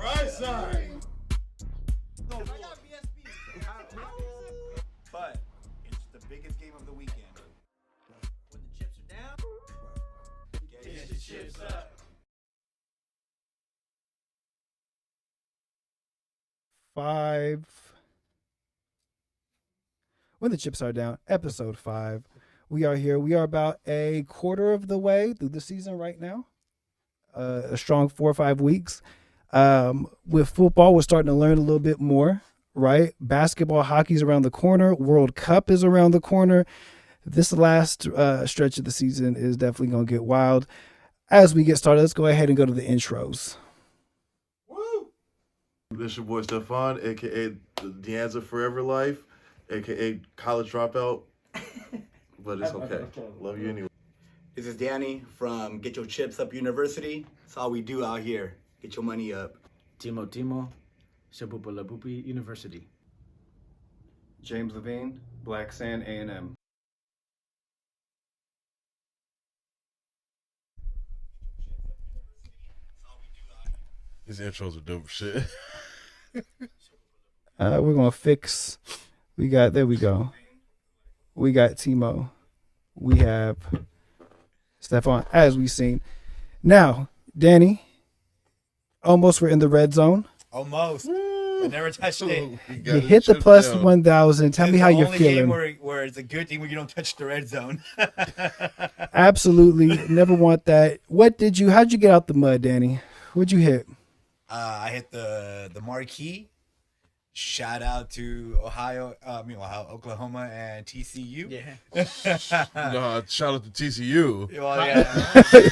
Right side. But it's the biggest game of the weekend. When the chips are down, Get the chips up. Five. When the chips are down, episode 5. We are here. We are about a quarter of the way through the season right now. A strong 4 or 5 weeks. With football, we're starting to learn a little bit more, right? Basketball, hockey's around the corner. World Cup is around the corner. This last stretch of the season is definitely going to get wild. As we get started, let's go ahead and go to the intros. This your boy Stefan, a.k.a. Deanza Forever Life, a.k.a. College Dropout. But it's okay. Love you anyway. This is Danny from Get Your Chips Up University. That's all we do out here. Get your money up. Timo, Shabupalapupi University. James Levine, Black Sand A&M. These intros are dope shit. We're going to fix. There we go. We got Timo. We have Stefan, as we've seen. Now, Danny, almost we're in the red zone. Almost. I never touched it. You hit the plus 1,000. Tell me how you're It's the only feeling. game where it's a good thing when you don't touch the red zone. Absolutely. Never want that. How'd you get out the mud, Danny? What'd you hit? I hit the marquee. Shout out to Oklahoma and TCU. Yeah. Nah, shout out to TCU. Well, yeah.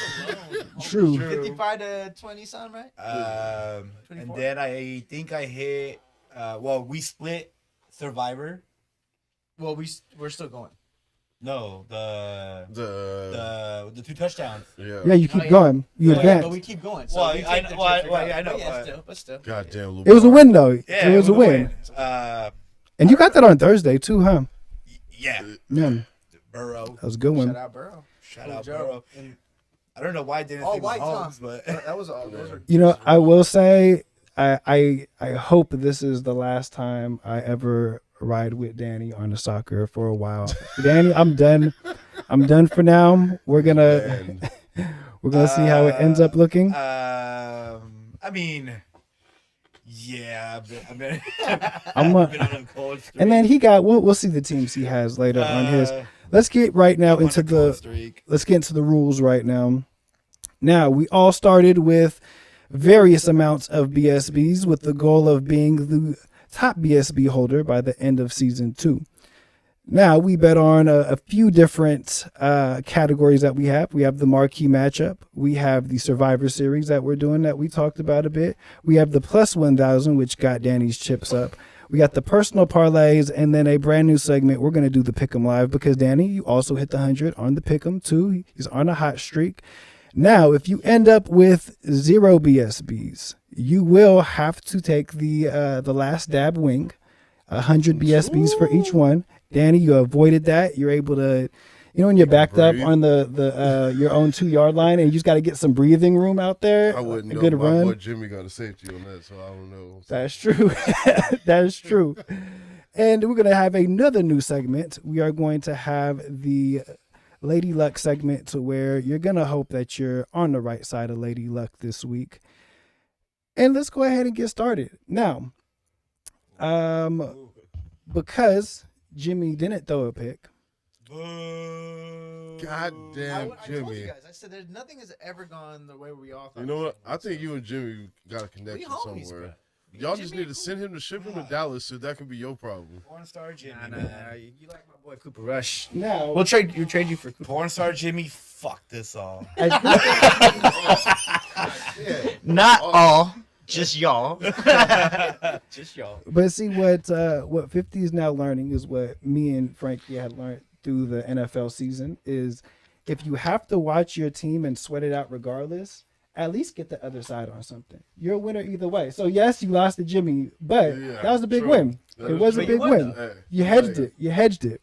True. 55 to 20 something, right? And then I think I hit. We split Survivor. Well, we're still going. No, the The 2 touchdowns. Yeah, you keep yeah. going. You advance. But we keep going. So Well, we I take the know- well, chips well, regardless. I know, But yeah, but- still. goddamn Lou It was a Bart. win, though. Yeah, it was a win. And you got that on Thursday, too, huh? Yeah, Yeah, Burrow. that was a good one. Shout out Burrow. Shout out Burrow. I don't know why I didn't say White Mahomes, Tom. but That was all. Those are You know, I will say, I hope this is the last time I ever ride with Danny on the soccer for a while. Danny, I'm done. I'm done for now. We're gonna see how it ends up looking. I mean, yeah, I've been I'm I've been on a cold streak. And then he got. We'll see the teams he has later on his. Let's get right now I'm on into a cold the. streak. Let's get into the rules right now. Now, we all started with various amounts of BSBs with the goal of being the top BSB holder by the end of season 2. Now, we bet on a few different categories that we have. We have the marquee matchup. We have the Survivor Series that we're doing that we talked about a bit. We have the plus 1,000, which got Danny's chips up. We got the personal parlays, and then a brand new segment. We're going to do the Pick'em Live because, Danny, you also hit the 100 on the Pick'em, too. He's on a hot streak. Now, if you end up with 0 BSBs, you will have to take the last dab wing, 100 BSBs for each one. Danny, you avoided that. You're able to, when you're backed up on the your own 2-yard line, and you just got to get some breathing room out there. I wouldn't a know. good My run. boy Jimmy got a safety on that, so I don't know. That's true. That is true. And we're going to have another new segment. We are going to have the Lady Luck segment to where you're going to hope that you're on the right side of Lady Luck this week. And let's go ahead and get started. Now, because Jimmy didn't throw a pick, Boo. Goddamn I told Jimmy. you guys. I said nothing has ever gone the way we all thought. You know what? I think you and Jimmy got a connection homies, somewhere. bro. Y'all just need to send him to ship him to Dallas, so that could be your problem. Porn star Jimmy. Nah. man. You like my boy Cooper Rush? now, We'll trade you for Cooper. Porn star Jimmy. Fuck this all. Not all, just y'all. Just y'all. but see what 50 is now learning is what me and Frankie had learned through the NFL season is if you have to watch your team and sweat it out regardless, at least get the other side on something. You're a winner either way. So yes, you lost to Jimmy, but Yeah, that was a big true. win. That It is was a true. big win. Hey, You hedged hey. it. You hedged it.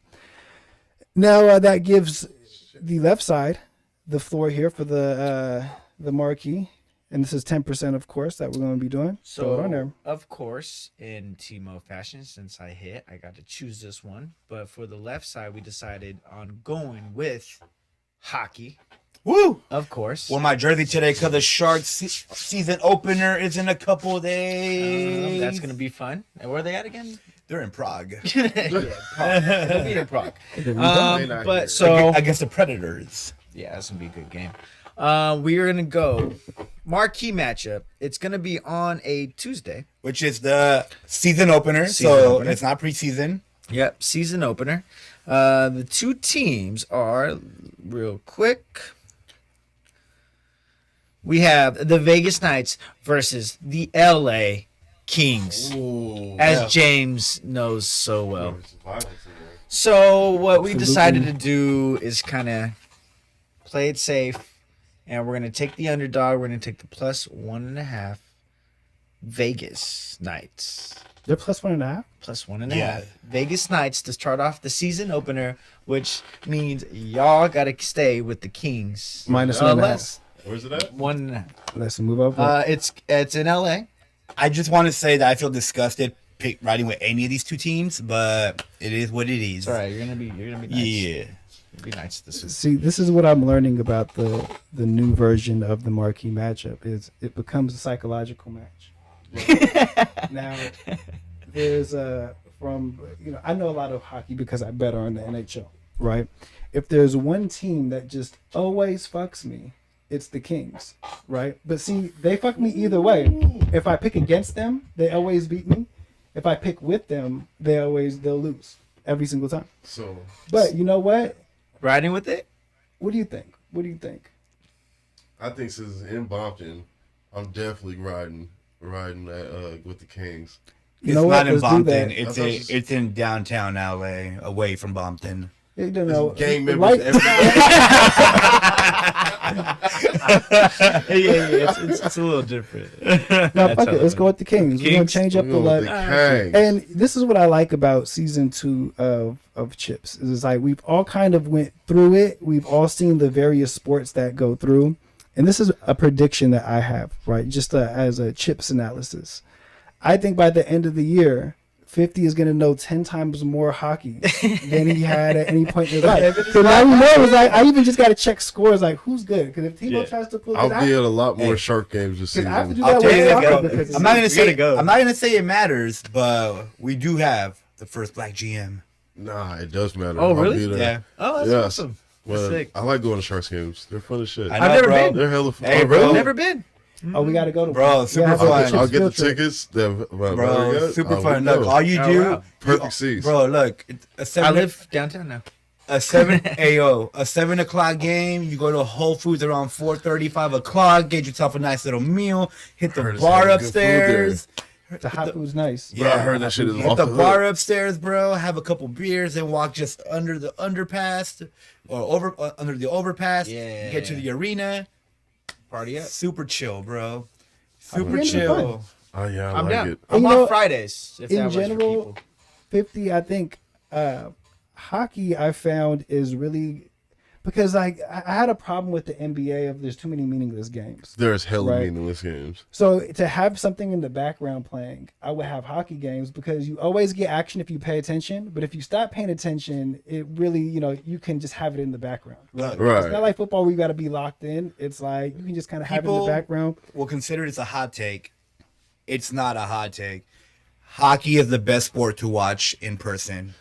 Now that gives the left side the floor here for the marquee. And this is 10%, of course, that we're going to be doing. Throw it on there. So, of course, in Timo fashion, since I hit, I got to choose this one. But for the left side, we decided on going with hockey, Woo! of course. Wore my jersey today because the Sharks season opener is in a couple days. That's going to be fun. And where are they at again? They're in Prague. Yeah, Prague. They'll be in Prague. They not here. But so, Against the Predators. yeah, that's going to be a good game. We are going to go marquee matchup. It's going to be on a Tuesday. Which is the season opener. Season so opener. it's not preseason. Yep, season opener. The two teams are, real quick, we have the Vegas Knights versus the LA Kings, as James knows so well. So what we decided to do is kind of play it safe, and we're going to take the underdog. We're going to take the +1.5 Vegas Knights. They're +1.5. +1.5. Yeah. Vegas Knights to start off the season opener, which means y'all got to stay with the Kings. -1.5. Less Where's it at? 1.5. Let's move over. It's in LA. I just want to say that I feel disgusted riding with any of these two teams, but it is what it is. It's all right. You're gonna be nice. Yeah. You'll be nice this week. See, this is what I'm learning about the new version of the marquee matchup is it becomes a psychological match. Now, there's I know a lot of hockey because I bet on the NHL, right? If there's one team that just always fucks me, it's the Kings, right? But see, they fuck me either way. If I pick against them, they always beat me. If I pick with them, they'll lose every single time. So, But you know what? Riding with it. What do you think? What do you think? I think since it's in Bompton, I'm definitely riding with the Kings. You It's know what? not in Let's do Bompton. that. It's in downtown LA, away from Bompton. You don't know. Gang members Right- It's a little different. No, fuck it. Let's go with the Kings. We're gonna Kings? change up We're the going with luck. the Kings. And this is what I like about season 2 of Chips. Is like we've all kind of went through it. We've all seen the various sports that go through. And this is a prediction that I have, right? Just as a Chips analysis. I think by the end of the year, 50 is going to know 10 times more hockey than he had at any point in his life. So now he knows, like, I even just got to check scores, like, who's good? Because if Timo tries to pull I'll it be out, at a lot more Hey. Shark games this because I have to season. do that I'll tell you with this, soccer bro. because I'm not gonna We say gotta go. I'm not gonna say it matters, but we do have the first black GM. Nah, it does matter. Oh, I'll really? be there. Yeah. Oh, that's Yes. awesome. Well, Sick. I like going to Sharks games. They're fun as shit. I know, I've never bro. been. They're hella fun. Hey, Oh, bro. really? Never been. Oh, we got to go to Bro, one. super have fun. a I'll Chips get the field trip. tickets. Bro, super fun. Look, all you Oh, do, wow. Perfect seats. bro. Look, a I 7 live downtown now. a 7 o'clock game. You go to Whole Foods around 4:30, 5 o'clock. Get yourself a nice little meal. Hit the Heard it's bar got good food there. upstairs. The hot food's nice. Bro, I heard that shit is Hit off the the bar hook. upstairs, bro. Have a couple beers and walk just under the underpass or under the overpass. Yeah. Get to the arena. Party up. Super chill, bro. Super Yeah, chill. Oh yeah, I I'm like down. it. And I'm you on know, Fridays. If that in works for general, people. 50, I think hockey I found is really because I had a problem with the NBA of there's too many meaningless games. There's hella Right. meaningless games. So to have something in the background playing, I would have hockey games because you always get action if you pay attention. But if you stop paying attention, it really, you can just have it in the background. Look, It's Right. not like football where you got to be locked in. It's like you can just kind of have it in People- the background. Well, consider it's a hot take. It's not a hot take. Hockey is the best sport to watch in person.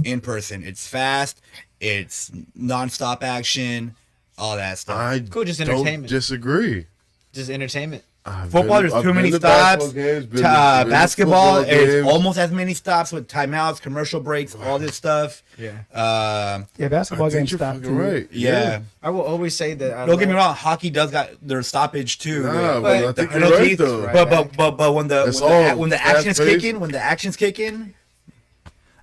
In person, it's fast. It's nonstop action. All that stuff. I Cool, just don't entertainment. disagree. Just entertainment. Football, there's too many to stops. basketball games, been to Basketball, football it's games. almost as many stops with timeouts, commercial breaks, all this stuff. Yeah. Yeah, basketball I think games you're stop fucking too. right. Yeah. I will always say that. Don't get me wrong, hockey does got their stoppage too. Nah, with but I the think you're penalties. right, though. Right. But when the It's all when the action's fast-paced. kicking,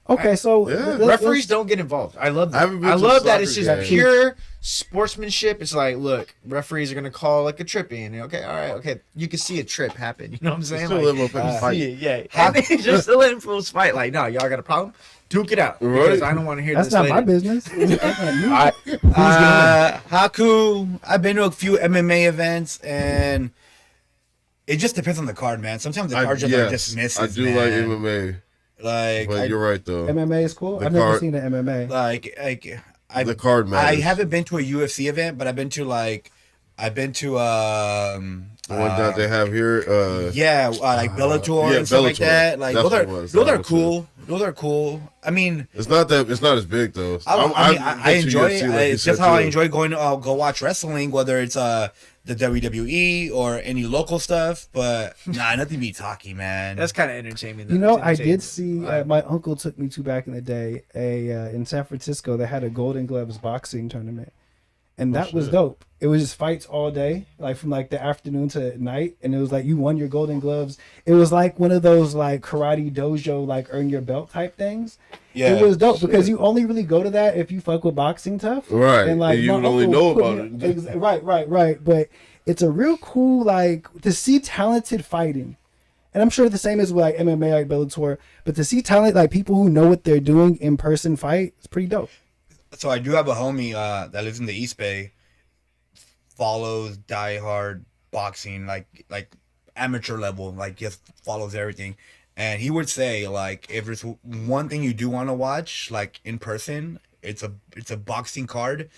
Okay, so Yeah. let's- Referees don't get involved. I love that. I haven't been I to a love that it's soccer just game. pure sportsmanship. It's like, look, referees are gonna call like a tripping. Okay, all right, okay. You can see a trip happen. You know what I'm saying? Still Like, let motherfuckers fight. yeah. And they just still letting fools fight. Like, no, y'all got a problem? Duke it out. Because Right. I don't want to hear That's this not later. my business. Haku. I've been to a few MMA events, and It just depends on the card, man. Sometimes the cards are just misses. I do man. like MMA, Like, but you're right though. MMA is cool. The I've never card- seen an MMA. The card matters. I haven't been to a UFC event, but I've been to The one that they have here. like Bellator and stuff like Bellator. that. Like That's those are what it was. those That are was cool. Those are cool. I mean, It's not as big though. I enjoy it. UFC, like you It's said, just how I too. enjoy going to go watch wrestling, whether it's the WWE or any local stuff. But nothing beats hockey, man. That's kind of entertaining. You know, It's I did entertaining. see. My uncle took me to back in the day. In San Francisco, they had a Golden Gloves boxing tournament, and that was dope. It was just fights all day, like from like the afternoon to night, and it was like you won your Golden Gloves. It was like one of those like karate dojo, like earn your belt type things. Yeah. It was dope because you only really go to that if you fuck with boxing tough, Right, And like and you my would only uncle know put about me- it. right. But it's a real cool like to see talented fighting. And I'm sure the same as with like MMA, like Bellator, but to see talent like people who know what they're doing in person fight, it's pretty dope. So I do have a homie that lives in the East Bay, follows diehard boxing, like amateur level, like just follows everything. And he would say like if there's one thing you do want to watch like in person, it's a boxing card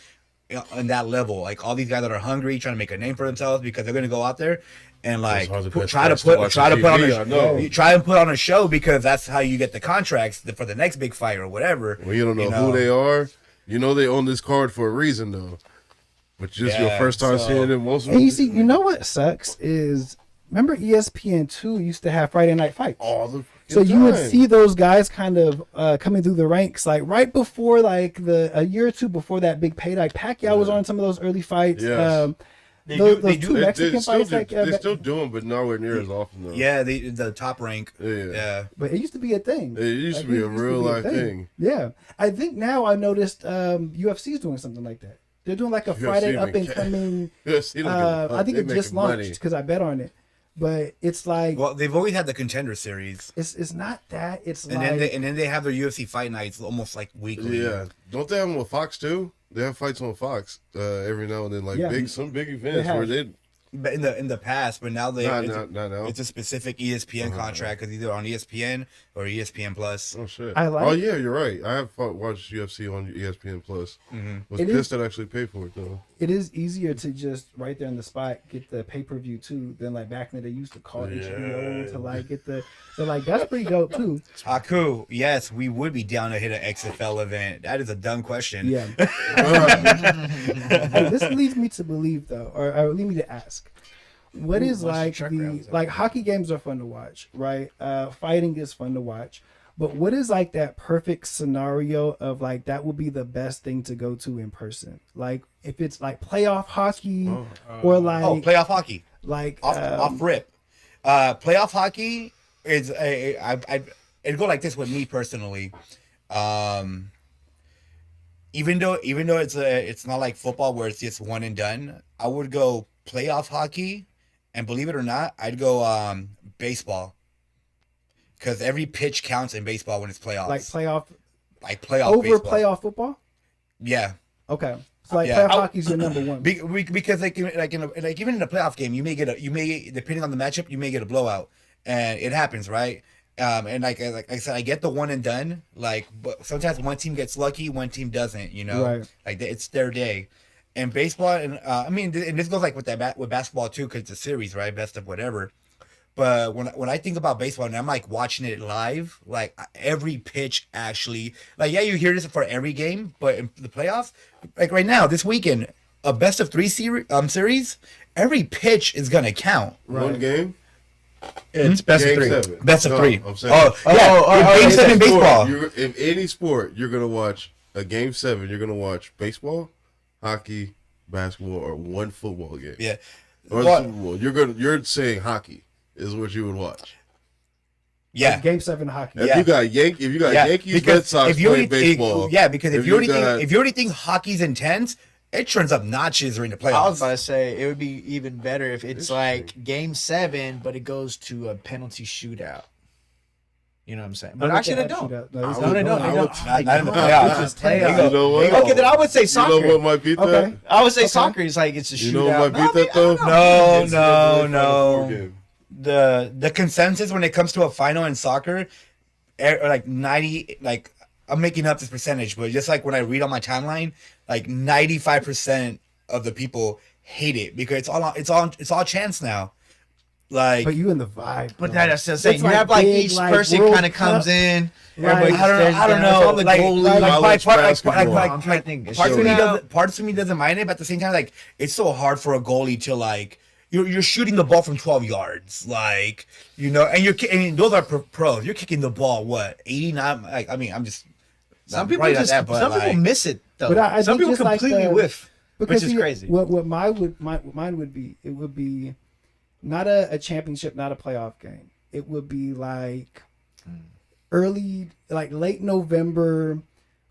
on that level. Like all these guys that are hungry, trying to make a name for themselves because they're gonna go out there and like Those are the best try to fights to watch put on on TV, I know. you try and put on a show because that's how you get the contracts for the next big fight or whatever. Well, you don't know who they are. You know they own this card for a reason though. But just your Yeah, first time so- seeing it, most of And you see, you know what sucks is remember ESPN2 used to have Friday Night Fights. all the So you would time. see those guys kind of coming through the ranks, like right before, like a year or two before that big pay. Like Pacquiao was on some of those early fights. Yes. Those two They Mexican still fights, do, like, they still do them, but nowhere near as often though. Yeah, the top rank. Yeah. Yeah. but it used to be a thing. It used to Like, be a real life thing. Yeah, I think now I noticed UFC is doing something like that. They're doing like a Friday even up and ca- coming. Yes, he don't give a fuck. I think They it just making money. launched because I bet on it. But it's like Well, they've always had the Contender Series, it's not that. It's and like then they have their UFC fight nights almost like weekly. Yeah, don't they have them with Fox too? They have fights on Fox every now and then, like Yeah. some big events have. where they But in the past, but now not it's, now. it's a specific ESPN contract because either on ESPN or ESPN Plus. Oh shit! I like- Oh yeah, you're right. I have watched UFC on ESPN Plus. Was It pissed is- that I actually paid for it though. it is easier to just right there on the spot get the pay-per-view too than like back in the day you used to call HBO to like get the so like that's pretty dope too. Haku, yes, we would be down to hit an XFL event. That is a dumb question. Yeah. Hey, this leads me to believe though, or lead me to ask, what is like truck the rounds like hockey games are fun to watch, right? Fighting is fun to watch. But what is like that perfect scenario of like that would be the best thing to go to in person? Like if it's like playoff hockey or like Oh, playoff hockey. like Off rip. Playoff hockey is it'd go like this with me personally. Even though it's not like football where it's just one and done, I would go playoff hockey, and believe it or not, I'd go baseball. Because every pitch counts in baseball when it's playoffs. like playoff playoff over baseball. playoff football? Yeah. Okay. So like Yeah. playoff hockey's your number one. Because even in a playoff game, you may depending on the matchup, you may get a blowout, and it happens, right? And like I said, I get the one and done. Like, but sometimes one team gets lucky, one team doesn't. You know, Right. like it's their day. And baseball, and I mean, and this goes like with with basketball too, because it's a series, right? Best of whatever. But when I think about baseball and I'm like watching it live, like every pitch actually, like yeah, you hear this for every game, but in the playoffs, like right now, this weekend, a best of three series, every pitch is gonna count. One game. It's best Game of three. seven. Best of No, three. I'm saying- Yeah, game seven in baseball. In any sport, you're gonna watch a game 7. You're gonna watch baseball, hockey, basketball, or one football game. Yeah. Or What? Super Bowl. You're saying hockey is what you would watch. Yeah. Game 7 hockey. If Yeah. you got Yankees, because Red Sox if you playing already- baseball. because if you already got- think hockey's intense, it turns up notches during the I was playoffs. about to say it would be even better if it's like game 7, but it goes to a penalty shootout. You know what I'm saying? But actually, they don't. No, I it's would- not. they don't. I They would- don't. Not in the It's playoffs. just There you playoffs. go. You know what? There you go. Okay, then I would say You soccer. know what might beat that? Okay. I would say soccer is like it's a shootout. You know what might beat No, I mean, that though? No, NCAA no, Final Four no. game. the consensus when it comes to a final in soccer, like 90, like I'm making up this percentage, but just like when I read on my timeline, like 95% of the people hate it because it's all chance now. Like, But you in the vibe. But bro. that's the saying. It's You have like big, each like, person World kind of comes Cup. in. Like, Everybody I don't stares down. know. It's all the Like, goalies. like, college basketball. I'm trying to think. parts of me doesn't mind it, but at the same time, like it's so hard for a goalie to like you're shooting the ball from 12 yards, like and those are pros. You're kicking the ball what 89? Like I mean, I'm just Some people probably not just that, but, some people like, miss it though. But I Some think people just like completely the- whiff, which Because is see, crazy. What mine would be, it would be not a championship, not a playoff game. It would be like early, like late November,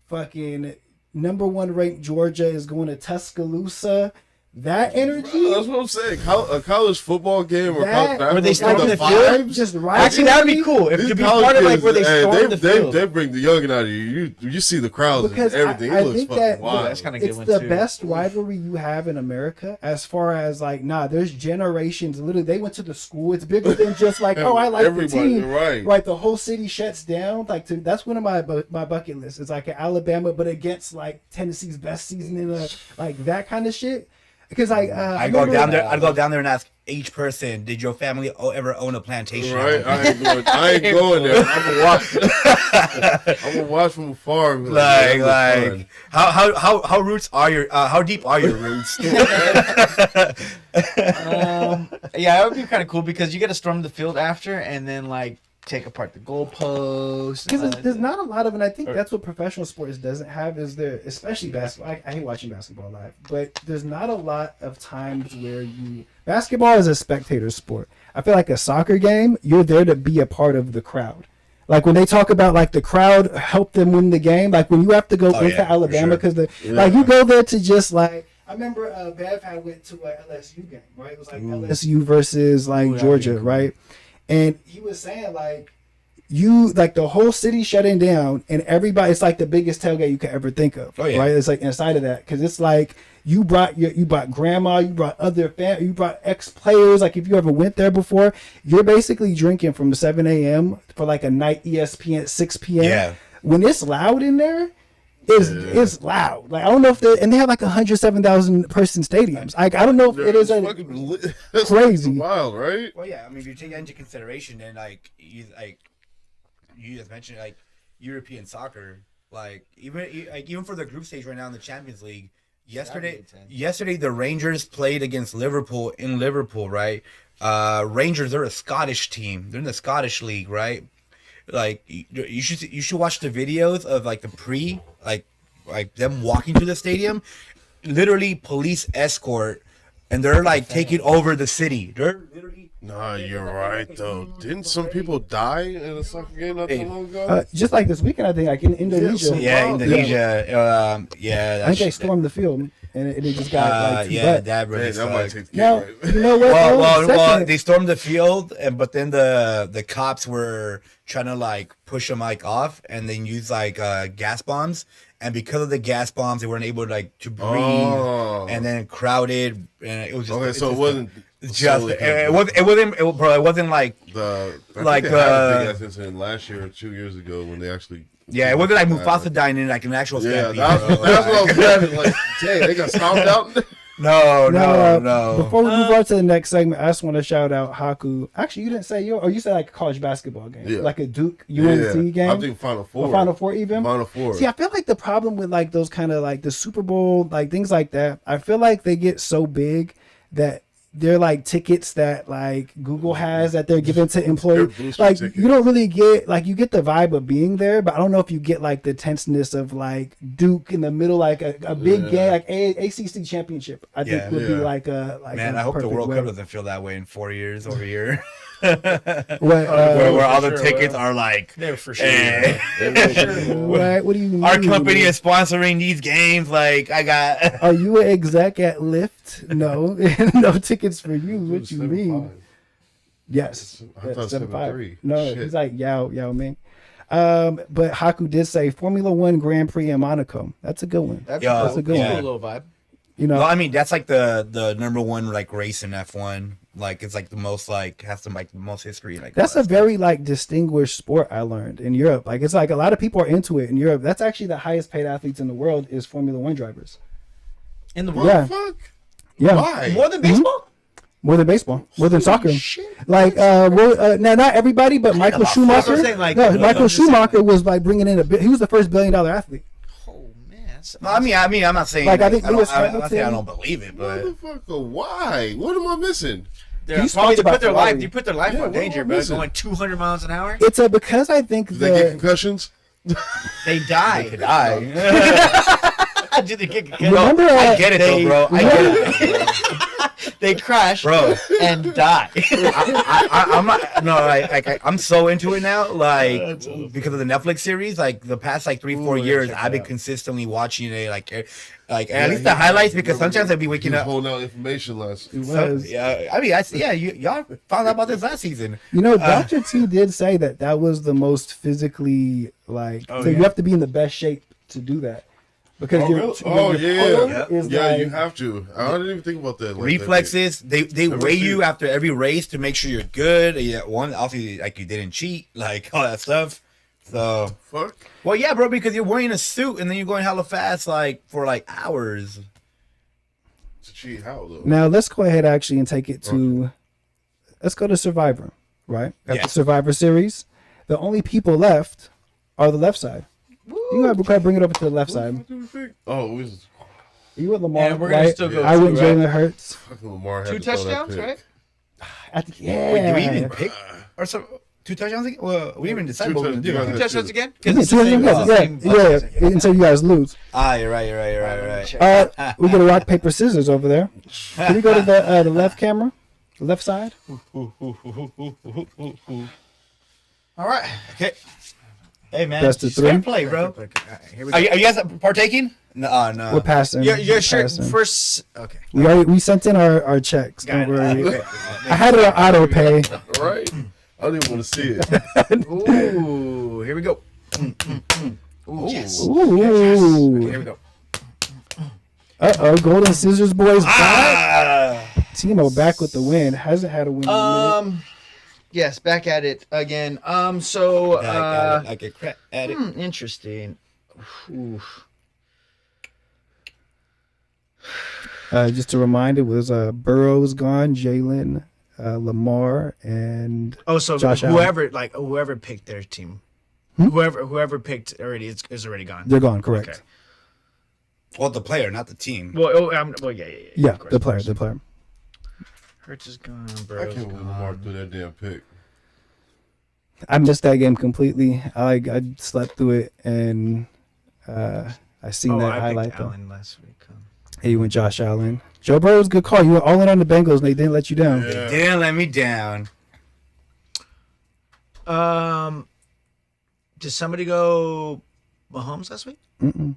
fucking number 1 ranked Georgia is going to Tuscaloosa. That energy. That's what I'm saying. A college football game or That- college Where they basketball storm game, the field? vibes. Just right. Actually, that would be cool if These to be college part of like kids, where they hey, storm the field. They bring the youngin out of you. You see the crowds Because and everything. I It looks think fucking that wild. That's kinda good it's one, the too. best rivalry you have in America as far as like there's generations literally they went to the school. It's bigger than just like I like the Everybody, team, right. the whole city shuts down. Like that's one of my bucket lists. It's like an Alabama but against like Tennessee's best season in like that kind of shit. Because I go down there. I'd go down there and ask each person, "Did your family ever own a plantation?" Right, I ain't going there. I'm gonna watch. I'm gonna watch from afar. and be Like, "Yeah, this is how roots are your how deep are your roots? Yeah, it would be kind of cool because you get to storm the field after, and then like take apart the goalposts. Because there's not a lot of, and I think that's what professional sports doesn't have is there, especially basketball. I hate watching basketball live, but there's not a lot of times where basketball is a spectator sport. I feel like a soccer game, you're there to be a part of the crowd. Like when they talk about like the crowd helped them win the game, like when you have to go into yeah, Alabama for because like you go there to just like. I remember Bev had went to an LSU game, right? It was like LSU versus like Georgia, right? And he was saying like the whole city shutting down and everybody, it's like the biggest tailgate you could ever think of, right? It's like inside of that because it's like you brought grandma, you brought other you brought ex players. Like if you ever went there before, you're basically drinking from 7 a.m. for like a night ESPN at 6 p.m. Yeah. When it's loud in there. It's loud. Like I don't know if they have like 107,000 person stadiums. Like I don't know if it is that's crazy. wild, right? Well, yeah. I mean, if you take that into consideration, then you just mentioned like European soccer, even for the group stage right now in the Champions League. Yesterday the Rangers played against Liverpool in Liverpool, right? Rangers, they're a Scottish team. They're in the Scottish league, right? Like you should watch the videos of like the like them walking to the stadium, literally police escort, and they're like taking over the city. They're literally. Nah, you're right though. Didn't some people die in a soccer game not too long ago? Just like this weekend, I think, like in Indonesia. Yeah, Indonesia. Yeah, I think they stormed the field and it just got like yeah, that really Man, that might sucked. take the Now, game, right? you know what? Well, they stormed the field, but then the cops were trying to like push them like off, and then use like gas bombs. And because of the gas bombs, they weren't able to breathe, and then it crowded, and it was just Okay, so it wasn't just solely it wasn't like I like, think they had a big ass incident last year or 2 years ago when they actually. it wasn't like Mufasa dying in like an actual Yeah, stampede. that's bro. what I was grabbing. Like, dang, they got stomped out. No. Before we move on to the next segment, I just want to shout out Haku. Actually, you didn't say you said like a college basketball game, Yeah. like a Duke UNC game. I think Final Four. Or Final Four even. Final Four. See, I feel like the problem with like those kind of like the Super Bowl, like things like that, I feel like they get so big that they're like tickets that like Google has that they're giving to employees. They're booster Like tickets. you don't really get like you get the vibe of being there, but I don't know if you get like the tenseness of like Duke in the middle, like a big game, like ACC championship. I think would be like a like. Man, a I hope the perfect World way. Cup doesn't feel that way in 4 years over here. Where Where all the sure tickets will. are like, They're for sure. eh, What? What do you mean? our company is sponsoring these games. Like, I got. Are you an exec at Lyft? No, no tickets for you. What you mean? Yes, I thought 7-5. 7-3. No, Shit. he's like Yao Ming. But Haku did say Formula One Grand Prix in Monaco. That's a good one. That's Yeah, cool. that's a good That's one. a little vibe. You know, Well, I mean, that's like the number one like race in F1. Like it's like the most like has some like the most history. Like that's all a that very like distinguished sport. I learned in Europe. Like it's like a lot of people are into it in Europe. That's actually the highest paid athletes in the world is Formula One drivers. In the What world. the fuck? Yeah, Why? More than baseball? more than baseball, more than soccer. Like, now not everybody, but Michael That's what Schumacher. I'm saying, like, no, I'm Michael just saying, Schumacher was like bringing in he was the first $1 billion athlete. Oh man, that's No, I mean, I'm not saying Like, I think don't- Lewis I'm not saying I Hamilton- don't believe it, but Motherfucker, why? What am I missing? They're You probably talked about put their Ferrari. life. You put their life Yeah, on what danger, am I but missing? going 200 miles an hour, It's because I think Do they get the concussions? they die. I Do they get remember I get it though, bro. I get it, They crash, bro. and die. I'm not. No, I'm so into it now. Like because of the Netflix series. Like the past like 3-4 years, I've been consistently watching it. Like at least the highlights because sometimes I'd be He waking was up. holding out information last. it So, was. yeah, I mean, y'all found out about this last season. You know, Dr. T did say that was the most physically like. Oh, so yeah? you have to be in the best shape to do that because Oh, your, really? your Oh, core yeah. is Yeah, like, you have to. I didn't even think about that. Like Reflexes, they Never weigh you cheat. after every race to make sure you're good. Yeah, one obviously like you didn't cheat, like all that stuff. So Fuck. well, yeah, bro, because you're wearing a suit and then you're going hella fast, like for like hours. To cheat how though? Now let's go ahead actually and take it to. Let's go to Survivor, right? After Yeah. Survivor Series, the only people left are the left side. You gotta bring it over to the left side. What do we think? Oh, we was You went Lamar, And we're gonna right? still go I two, went right? Jalen Hurts. fucking Lamar had 2 to throw that touchdowns, pick. right? Yeah. Wait, do we even pick or so 2 touchdowns again? Well, we didn't even decide what we're gonna do. touchdowns. 2 touchdowns again? Yeah, Because it's the same. yeah, until you guys lose. Ah, you're right. We get a rock paper scissors over there. Can we go to the left camera, the left side? All right. Okay. Hey man, Best of fair three. play, bro. Here we go. Are you guys partaking? No, no. We're passing. You're We're sure passing. first. Okay. We sent in our checks. Don't worry. Okay. I had it on auto pay. All right. I don't even want to see it. Ooh, here we go. Ooh, yes. Here Ooh. we go. Golden Scissors boys back. Ah! Timo back with the win. Hasn't had a win in a minute. Yes, back at it again. So, I get crap at it. interesting. Ooh. Just a reminder, it was Burrow's gone, Jalen, Lamar, and Oh, so Josh Allen. whoever picked their team, whoever picked already is already gone. they're gone. Correct. Okay. Well, the player, not the team. Well, yeah. Yeah, of course, the of player, course. the player. Hurts is gone. I Burrow's can't believe Lamar gone. threw that damn pick. I missed that game completely. I slept through it, and I seen that I highlight picked though. Allen last week. Hey, you went Josh Allen. Joe Burrow's a good call. You went all in on the Bengals, and they didn't let you down. Yeah. Didn't let me down. Did somebody go Mahomes last week? Mm-mm.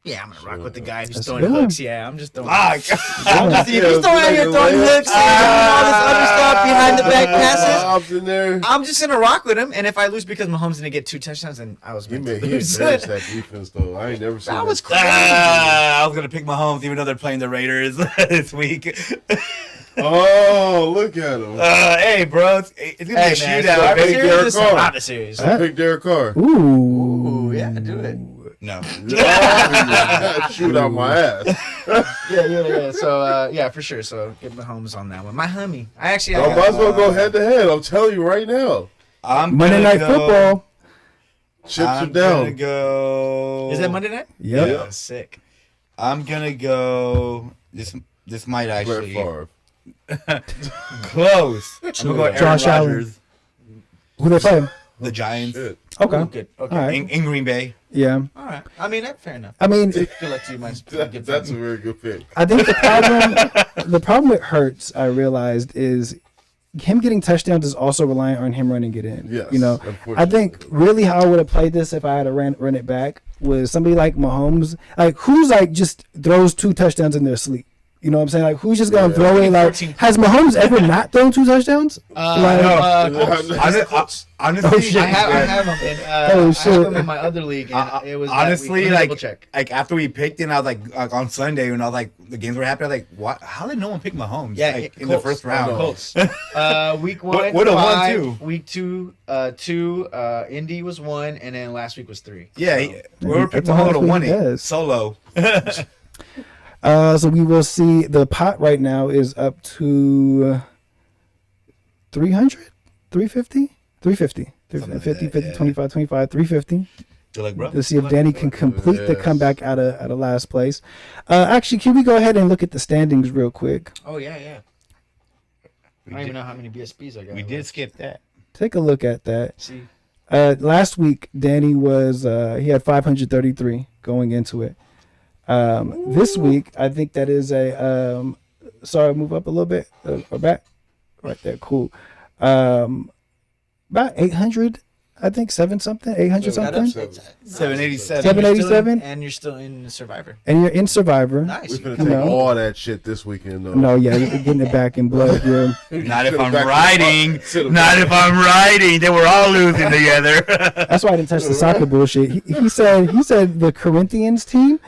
Yeah, I'm gonna rock with the guy who's That's throwing a good one. hooks. Yeah, I'm just throwing. Ah, He's throwing out here throwing hooks and all this other stuff behind the back passes. Bob's in there. I'm just gonna rock with him, and if I lose because Mahomes didn't get 2 touchdowns, then I was He meant to made he lose. embarrassed that defense though. I ain't never seen That was that. crazy. I was gonna pick Mahomes, even though they're playing the Raiders this week. Oh, look at him. Hey, bro, it's gonna Hey be a man, shootout. I picked Derek this is Carr. not a series. I picked Derek Carr. Ooh. Ooh, yeah, do it. No, Shoot out my ass. Yeah. So yeah, for sure. So get Mahomes on that one. My homie. I actually. I might as well go head to head. I'm telling you right now. I'm Monday gonna Night go- Football. Chips are I'm gonna down. go. Is that Monday night? Yep. Yeah. Sick. I'm gonna go. This might Brett actually Favre. close. I'm gonna go Aaron Josh Allen. Rodgers, Who they play? the Giants, Shit. Okay. Ooh, good. Okay. All right. in Green Bay. Yeah. All right. I mean, fair enough. I mean, I feel like you might get That's a very good pick. I think the problem with Hurts, I realized, is him getting touchdowns is also reliant on him running it in. Yes, You know, I unfortunately. think really how I would have played this if I had to run it back was somebody like Mahomes, like who's like just throws 2 touchdowns in their sleep. You know what I'm saying? Like, who's just gonna throw it? Like, 14. has Mahomes ever not thrown 2 touchdowns? Honestly, I have him in, Oh, I shit. have him in my other league, and it was that honestly, week. Let me like, double check. like after we picked it, I was like on Sunday when I was like the games were happening. I was like, what? How did no one pick Mahomes? Yeah, like, in the Colts. first round. Colts. Week 1, Would've won 5. too. Week 2, 2. Indy was 1, and then last week was 3. Yeah, So, whoever picked That's Mahomes what to win he it does. solo. So we will see the pot right now is up to 300, 350, 350, 350, 50, 25, 25, 350. Good luck, bro. To see if Danny can complete the comeback out of last place. Actually, can we go ahead and look at the standings real quick? Oh yeah. I don't even know how many BSBs I got. We did skip that. Take a look at that. See, Last week, Danny was he had 533 going into it. This week, I think that is a sorry, move up a little bit or back, right there. Cool. About 800, I think 800 something. 787. 787? and you're still in Survivor. And you're in Survivor. Nice. We're gonna You take know. all that shit this weekend though. No, yeah, you're getting it back in blood. Yeah. Not if I'm riding. Not if I'm riding. They were all losing together. That's why I didn't touch the soccer bullshit. He said the Corinthians team.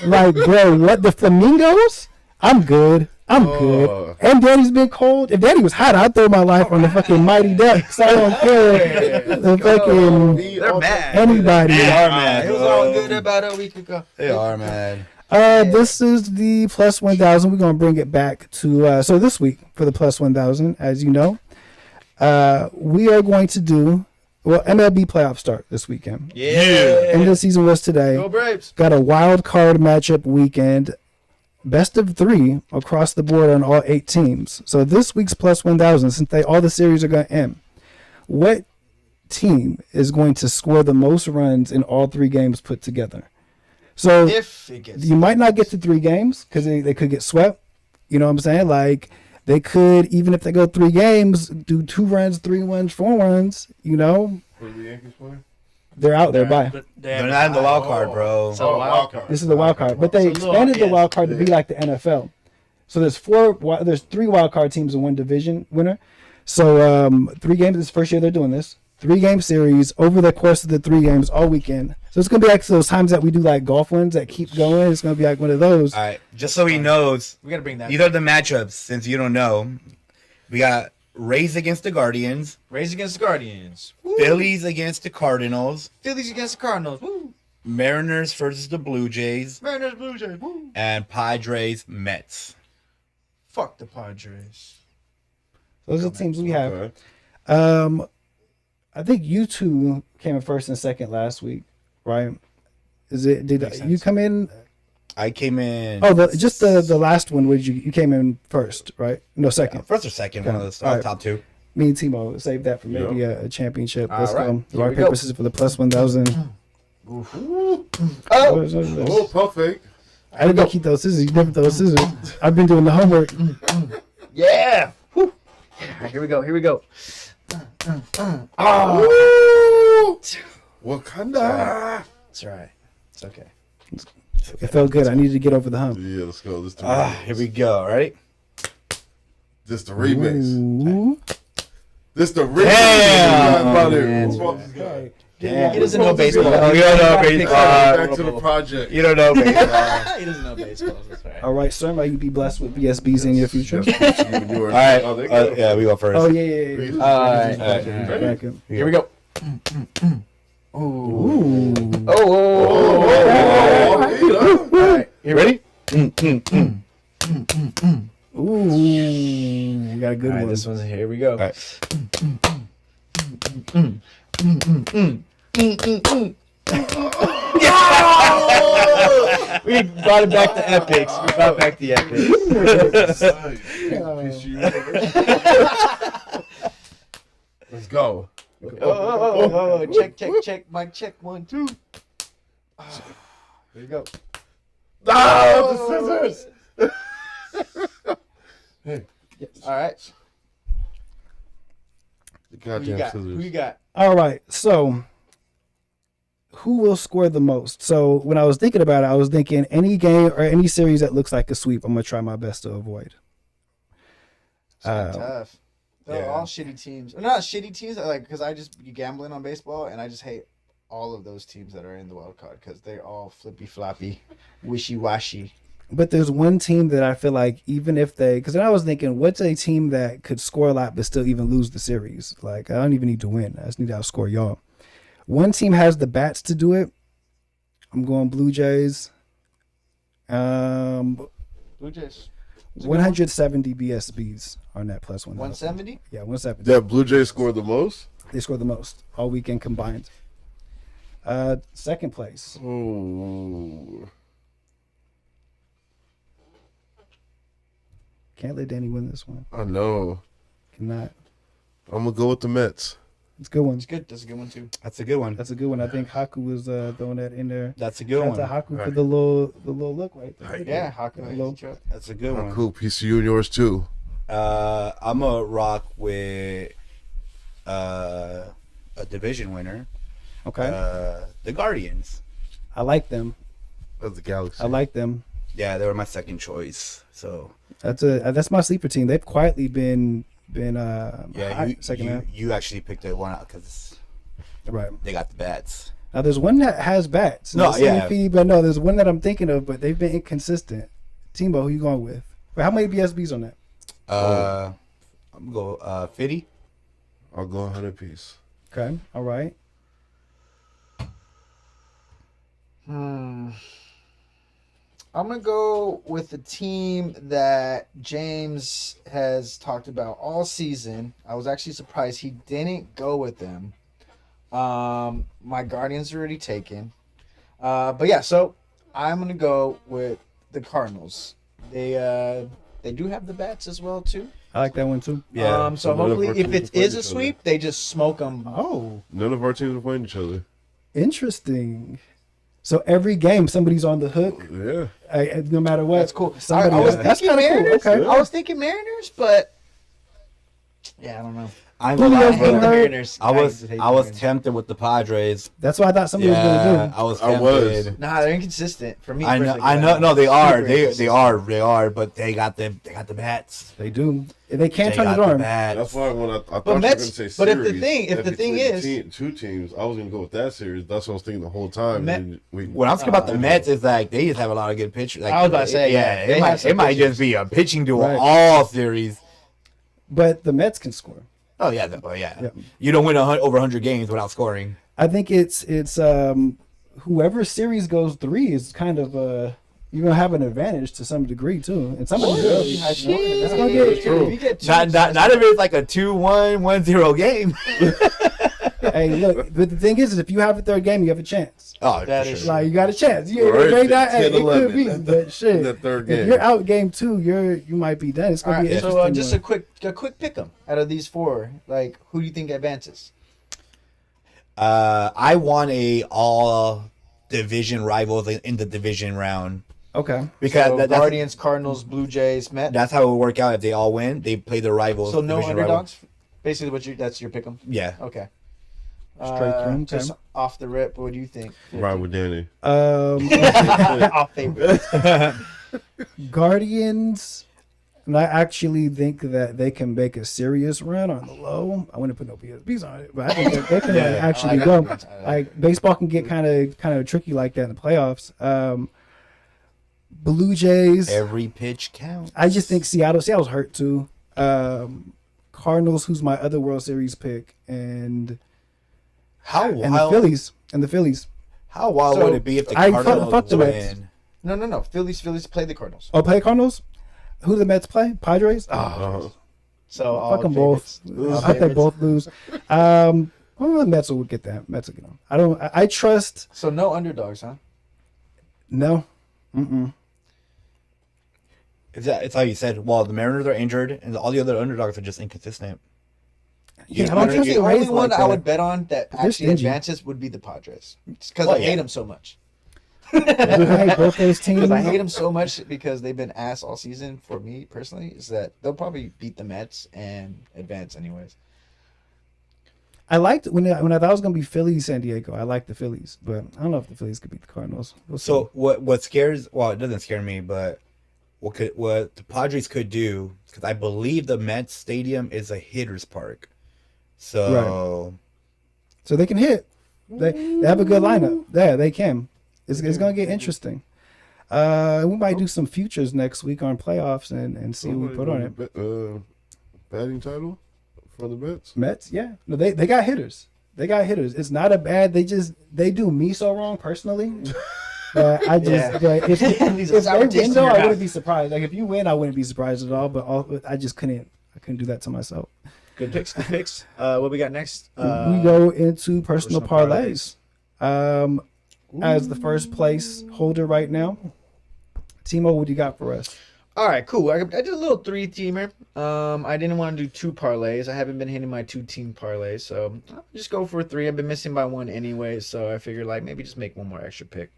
Like, bro, what, the Flamingos? I'm good. I'm good. And Danny's been cold. If Danny was hot, I'd throw my life on the fucking Mighty Ducks. I don't care. The fucking They're mad. anybody. They are mad. It was all good about a week ago. They are mad. This is the plus 1,000. We're gonna bring it back to so this week for the plus 1,000, as you know, we are going to do MLB playoff start this weekend. Yeah. End of the season was today. Go Braves. Got a wild card matchup weekend. Best of 3 across the board on all 8 teams. So this week's plus 1,000, since all the series are going to end, what team is going to score the most runs in all 3 games put together? So If it gets. you might not get to 3 games because they could get swept. You know what I'm saying? Like, they could, even if they go 3 games, do 2 runs, 3 runs, 4 runs. You know, Who the Yankees playing? they're out there. Bye. They're not in the wild card, bro. So wild card. This is the wild card, but they So little- expanded the yes. wild card to be like the NFL. So there's 3 wild card teams in 1 division winner. So 3 games. This is the first year they're doing this. 3-game series over the course of the 3 games all weekend. So it's gonna be like those times that we do like golf ones that keep going. It's gonna be like one of those. All right, just so he knows, We gotta bring that. these are the matchups. Since you don't know, we got Rays against the Guardians, Rays against the Guardians. Woo. Phillies against the Cardinals, Phillies against the Cardinals. Woo. Mariners versus the Blue Jays, Mariners, Blue Jays. Woo. and Padres Mets. Fuck the Padres. Those are the teams we have. Okay. I think you two came in first and second last week, right? Did you come in? I came in. Oh, just the last one. Would you came in first, right? No, second. first or second, one of those All right. top 2. Me and Timo save that for maybe a championship. Let's All right. go. Here Rock we paper go. scissors for the plus 1,000. Oh, Oh, pump fake. I didn't keep those scissors. You never throw scissors. I've been doing the homework. Yeah. Woo. Yeah. Here we go. Here we go. Oh, Wakanda. It's all right. It's okay. It felt good. I needed to get over the hump. Yeah, let's go. Let's do it. Here we go. Ready? This the remix. Ooh. This the remix. He doesn't know baseball. Oh, you don't know baseball. Back to the project. You don't know baseball. He doesn't know baseball. That's right. All right, sir. Might you be blessed with BSBs in your future? All right. Yeah, we go first. Oh yeah. All right. Back up. Here we go. Ooh. Oh. All right. You ready? Ooh. We got a good All right. one. This one's here. We go. All right. We brought it back to epics. We brought back the epics. Let's go. Oh, check. Mic check. 1, 2. Here you go. Ah, the scissors. All right. The Who you goddamn got? Who scissors. you got? All right. So who will score the most? So when I was thinking about it, I was thinking any game or any series that looks like a sweep, I'm gonna try my best to avoid. Tough. They're yeah. all shitty teams. Or not shitty teams, like because I just be gambling on baseball, and I just hate all of those teams that are in the wild card because they're all flippy floppy, wishy washy. But there's one team that I feel like even if they, because then I was thinking, what's a team that could score a lot but still even lose the series? Like, I don't even need to win. I just need to outscore y'all. One team has the bats to do it. I'm going Blue Jays. Blue Jays. 170 BSBs on that plus 1. 170? Yeah, 170. That Blue Jays scored the most? They scored the most all weekend combined. Second place. Oh. Can't let Danny win this one. I know. Cannot. I'm going to go with the Mets. It's a good one. It's good. That's a good one too. That's a good one. That's a good one. I think Haku was throwing that in there. That's a good Shout one. out to Haku for the little look right there. Yeah, Haku. Hello. That's a good one. Cool. Peace to you and yours too. I'm a rock with a division winner. Okay. The Guardians. I like them. That's the Galaxy. I like them. Yeah, they were my second choice. So That's my sleeper team. They've quietly been yeah, hot second half. you actually picked that one out because Right. they got the bats. Now there's one that has bats. No, yeah. But no, there's one that I'm thinking of, but they've been inconsistent. Timo, who you going with? But how many BSBs on that? I'm gonna go 50. I'll go 100 piece. Okay. All right. I'm gonna go with the team that James has talked about all season. I was actually surprised he didn't go with them. My Guardians are already taken. But yeah, so I'm gonna go with the Cardinals. They do have the bats as well too. I like that one too. Yeah. So none of hopefully, our if teams it play is a each other. sweep, they just smoke them. Oh, None of our teams are playing each other. interesting. So every game somebody's on the hook, Yeah. no matter what. That's cool. Somebody I was that's thinking kinda cool. Mariners. Okay. I was thinking Mariners, but yeah, I don't know. I'm Who gonna you lie, guys bro. think hurt? Mariners. I was hate the I was Mariners. tempted with the Padres. That's what I thought somebody was Yeah, gonna do. I was I tempted. was. Nah, they're inconsistent for me. I know, personally, I know. No, they are. Super They inconsistent. are. But they got the bats. They do. They can't They turn got it the on. bats. That's why when I thought But you were Mets- going to say but if the series, thing- if the between thing is- two teams, I was going to go with that series. That's what I was thinking the whole time. Met- and we, What I'm thinking about the Mets is like they just have a lot of good pitchers. Like, I was about to say, yeah, they it have might some it might pitchers. just be a pitching duel Right. all series. But the Mets can score. Oh yeah, Yeah. You don't win over 100 games without scoring. I think it's whoever series goes 3 is kind of you're gonna have an advantage to some degree too, and somebody Really will. high scoring. That's gonna get true. If you get two, Not if it's like a 2-1, 1-0 game. Hey, look, but the thing is if you have a third game, you have a chance. Oh, That for is sure. Like you got a chance. You Right, it may not, hey, 10, it could 11. be, but shit. That third If game. you're out game 2, you might be done. It's All gonna be right, an so interesting. just one. a quick pick 'em out of these four. Like, who do you think advances? I want a all division rivals in the division round Okay. because So that's Guardians, Cardinals, Blue Jays, Mets. that's how it would work out if they all win. They play the rivals. So no division underdogs. Basically, that's your pick 'em. Yeah. Okay. Straight through 'em, Just okay. off the rip. What do you think? Right with Danny. Off favorites. Guardians, and I actually think that they can make a serious run on the low. I wouldn't put no BSBs on it, but I think that they can actually I go. like that. Like baseball can get kind of tricky like that in the playoffs. Blue Jays, Every pitch counts. I just think Seattle's hurt too. Cardinals, who's my other World Series pick, and How the wild? Phillies. How wild So, would it be if the I Cardinals fuck the Mets. win? No. Phillies play the Cardinals. Oh, play Cardinals. Who do the Mets play? Padres. Oh, Uh-huh. So fuck them both. All I think they favorites. both lose. Well, the Mets will get that. Mets will get them. I trust. So no underdogs, huh? No. Mm-mm. It's how you said. Well, the Mariners are injured, and all the other underdogs are just inconsistent. Yeah, I I don't think trust the the Rays only one like I that. would bet on that They're actually stingy. advances would be the Padres, because Well, I hate yeah. them so much. I hate both those teams. Because I hate them so much because they've been ass all season. For me personally, is that they'll probably beat the Mets and advance anyways. I liked when I thought it was gonna be Phillies, San Diego. I like the Phillies, but I don't know if the Phillies could beat the Cardinals. We'll see. So what scares? Well, it doesn't scare me, but what the Padres could do, because I believe the Mets Stadium is a hitter's park, so So they can hit. They have a good lineup. Yeah, they can. It's gonna get interesting. We might do some futures next week on playoffs and see what we put on it. Batting title for the Mets. Mets, yeah. No, they got hitters. They got hitters. It's not a bad. They do me so wrong personally. But I just but if they win though, I wouldn't be surprised. Like if you win, I wouldn't be surprised at all. But I just couldn't. I couldn't do that to myself. Good picks. Good picks. What we got next? We go into personal parlays. As the first place holder right now, Timo, what do you got for us? All right, cool. I did a little 3-teamer. I didn't want to do 2 parlays. I haven't been hitting my 2-team parlays, so I'll just go for 3. I've been missing by 1 anyway, so I figured like maybe just make 1 more extra pick.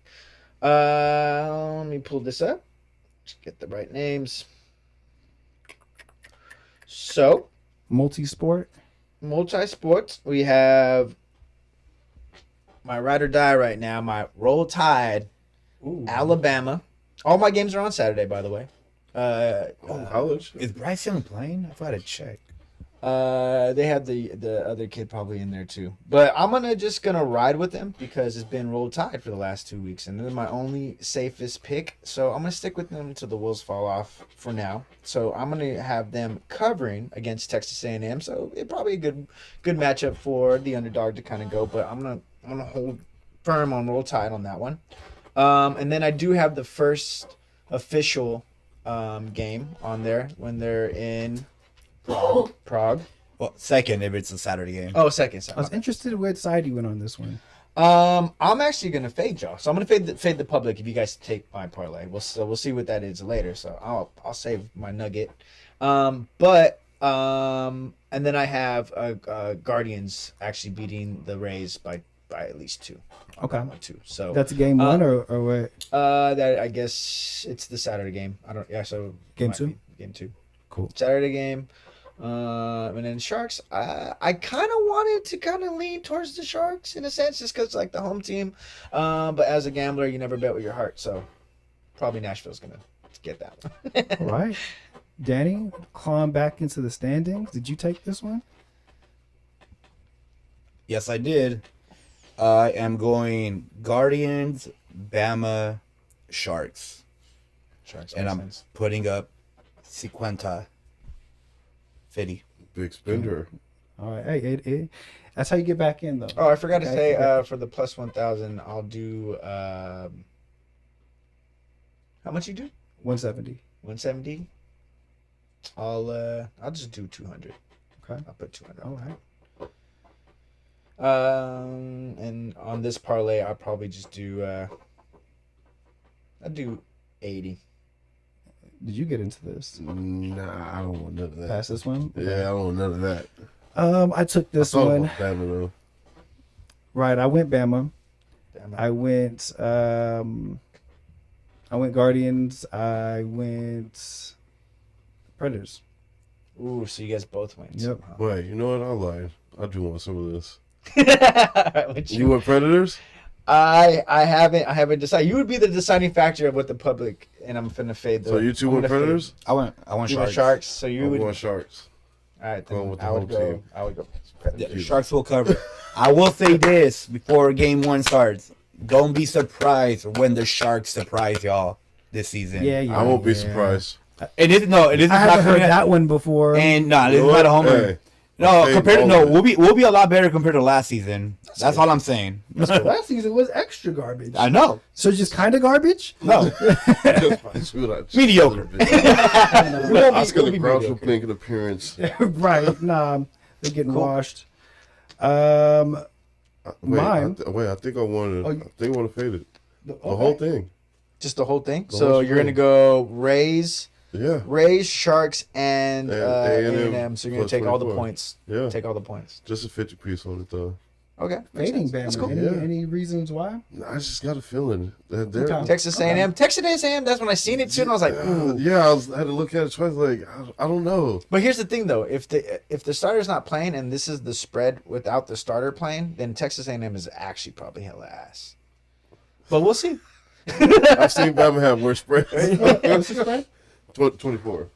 Let me pull this up. Just get the right names. So, Multi-sport. multi-sports. We have my ride or die right now. My Roll Tide, Alabama. All my games are on Saturday, by the way. College. is Bryce Young playing? I've got to check. They have the other kid probably in there too. But I'm just gonna ride with them because it's been Roll Tide for the last 2 weeks, and they're my only safest pick. So I'm gonna stick with them until the wheels fall off for now. So I'm gonna have them covering against Texas A&M. So it probably a good matchup for the underdog to kind of go. But I'm gonna hold firm on Roll Tide on that one. And then I do have the first official game on there when they're in Prague. Well, second if it's a Saturday game. Oh, second. I was interested in what side you went on this one. I'm actually gonna fade y'all, so I'm gonna fade the public if you guys take my parlay. We'll see what that is later. So I'll save my nugget. And then I have Guardians actually beating the Rays by at least 2. Okay. 2. So That's game 1 or what? that I guess it's the Saturday game. I don't. Yeah. So Game might 2? be Game 2. Cool. Saturday game. And then Sharks, I kind of wanted to kind of lean towards the Sharks in a sense, just because like the home team. But as a gambler, you never bet with your heart, so probably Nashville's gonna get that one. All right. Danny, climb back into the standings. Did you take this one? Yes, I did. I am going Guardians, Bama, Sharks. Sharks, And makes I'm sense. putting up 50. Big spender. All right. Hey, that's how you get back in, though. Oh, I forgot to Okay. say for the plus 1,000, I'll do how much you do? 170. 170. I'll just do 200. Okay. I'll put 200. All right. And on this parlay, I'll probably just do I'll do 80. Did you get into this? Nah, I don't want none of that. Pass this one? Yeah, I don't want none of that. I took this I thought one. about Bama, though. Right. I went Bama. Damn it. I went Guardians. I went Predators. Ooh, so you guys both win. Yep. Wait, you know what? I lied. I do want some of this. What You want Predators? I haven't decided. You would be the deciding factor of what the public, and I'm finna fade. So you two I'm want gonna fade. Predators? I want You want Sharks. Sharks. So you I'm would. going Sharks. All right, then Going with the I would home go. team. I would go. Yeah, the Sharks will cover. I will say this before game 1 starts. Don't be surprised when the Sharks surprise y'all this season. Yeah, yeah. I won't be yeah. surprised. It is no, it is I haven't not heard coming that one before. And no, You this know is not a what? homer. Hey, No, Hey, compared to all no, of it. we'll be a lot better compared to last season. That's all I'm saying. Last season was extra garbage. I know. So just kind of garbage? No, mediocre. Oscar the Grouch will make an appearance. Right. Nah, they're getting washed. Wait, Mine. I think I want Oh, to. I think I want to fade it. The Okay. whole thing. Just the whole thing. The So whole you're gonna thing. go Rays, Yeah. Sharks, and And A&M A&M. So you're gonna plus take all the 24. points. Yeah. Take all the points. Just a 50 piece on it though. Okay. Fading That's Bama. cool. Yeah. Any reasons why? I just got a feeling that they're. Okay. Texas A&M. Texas A&M. That's when I seen it too, and I was like, ooh. Yeah, I had to look at it twice. Like, I don't know. But here's the thing, though: if the starter's not playing, and this is the spread without the starter playing, then Texas A&M is actually probably hella ass. But we'll see. I've seen Bama have worse spreads. What's the spread? 24.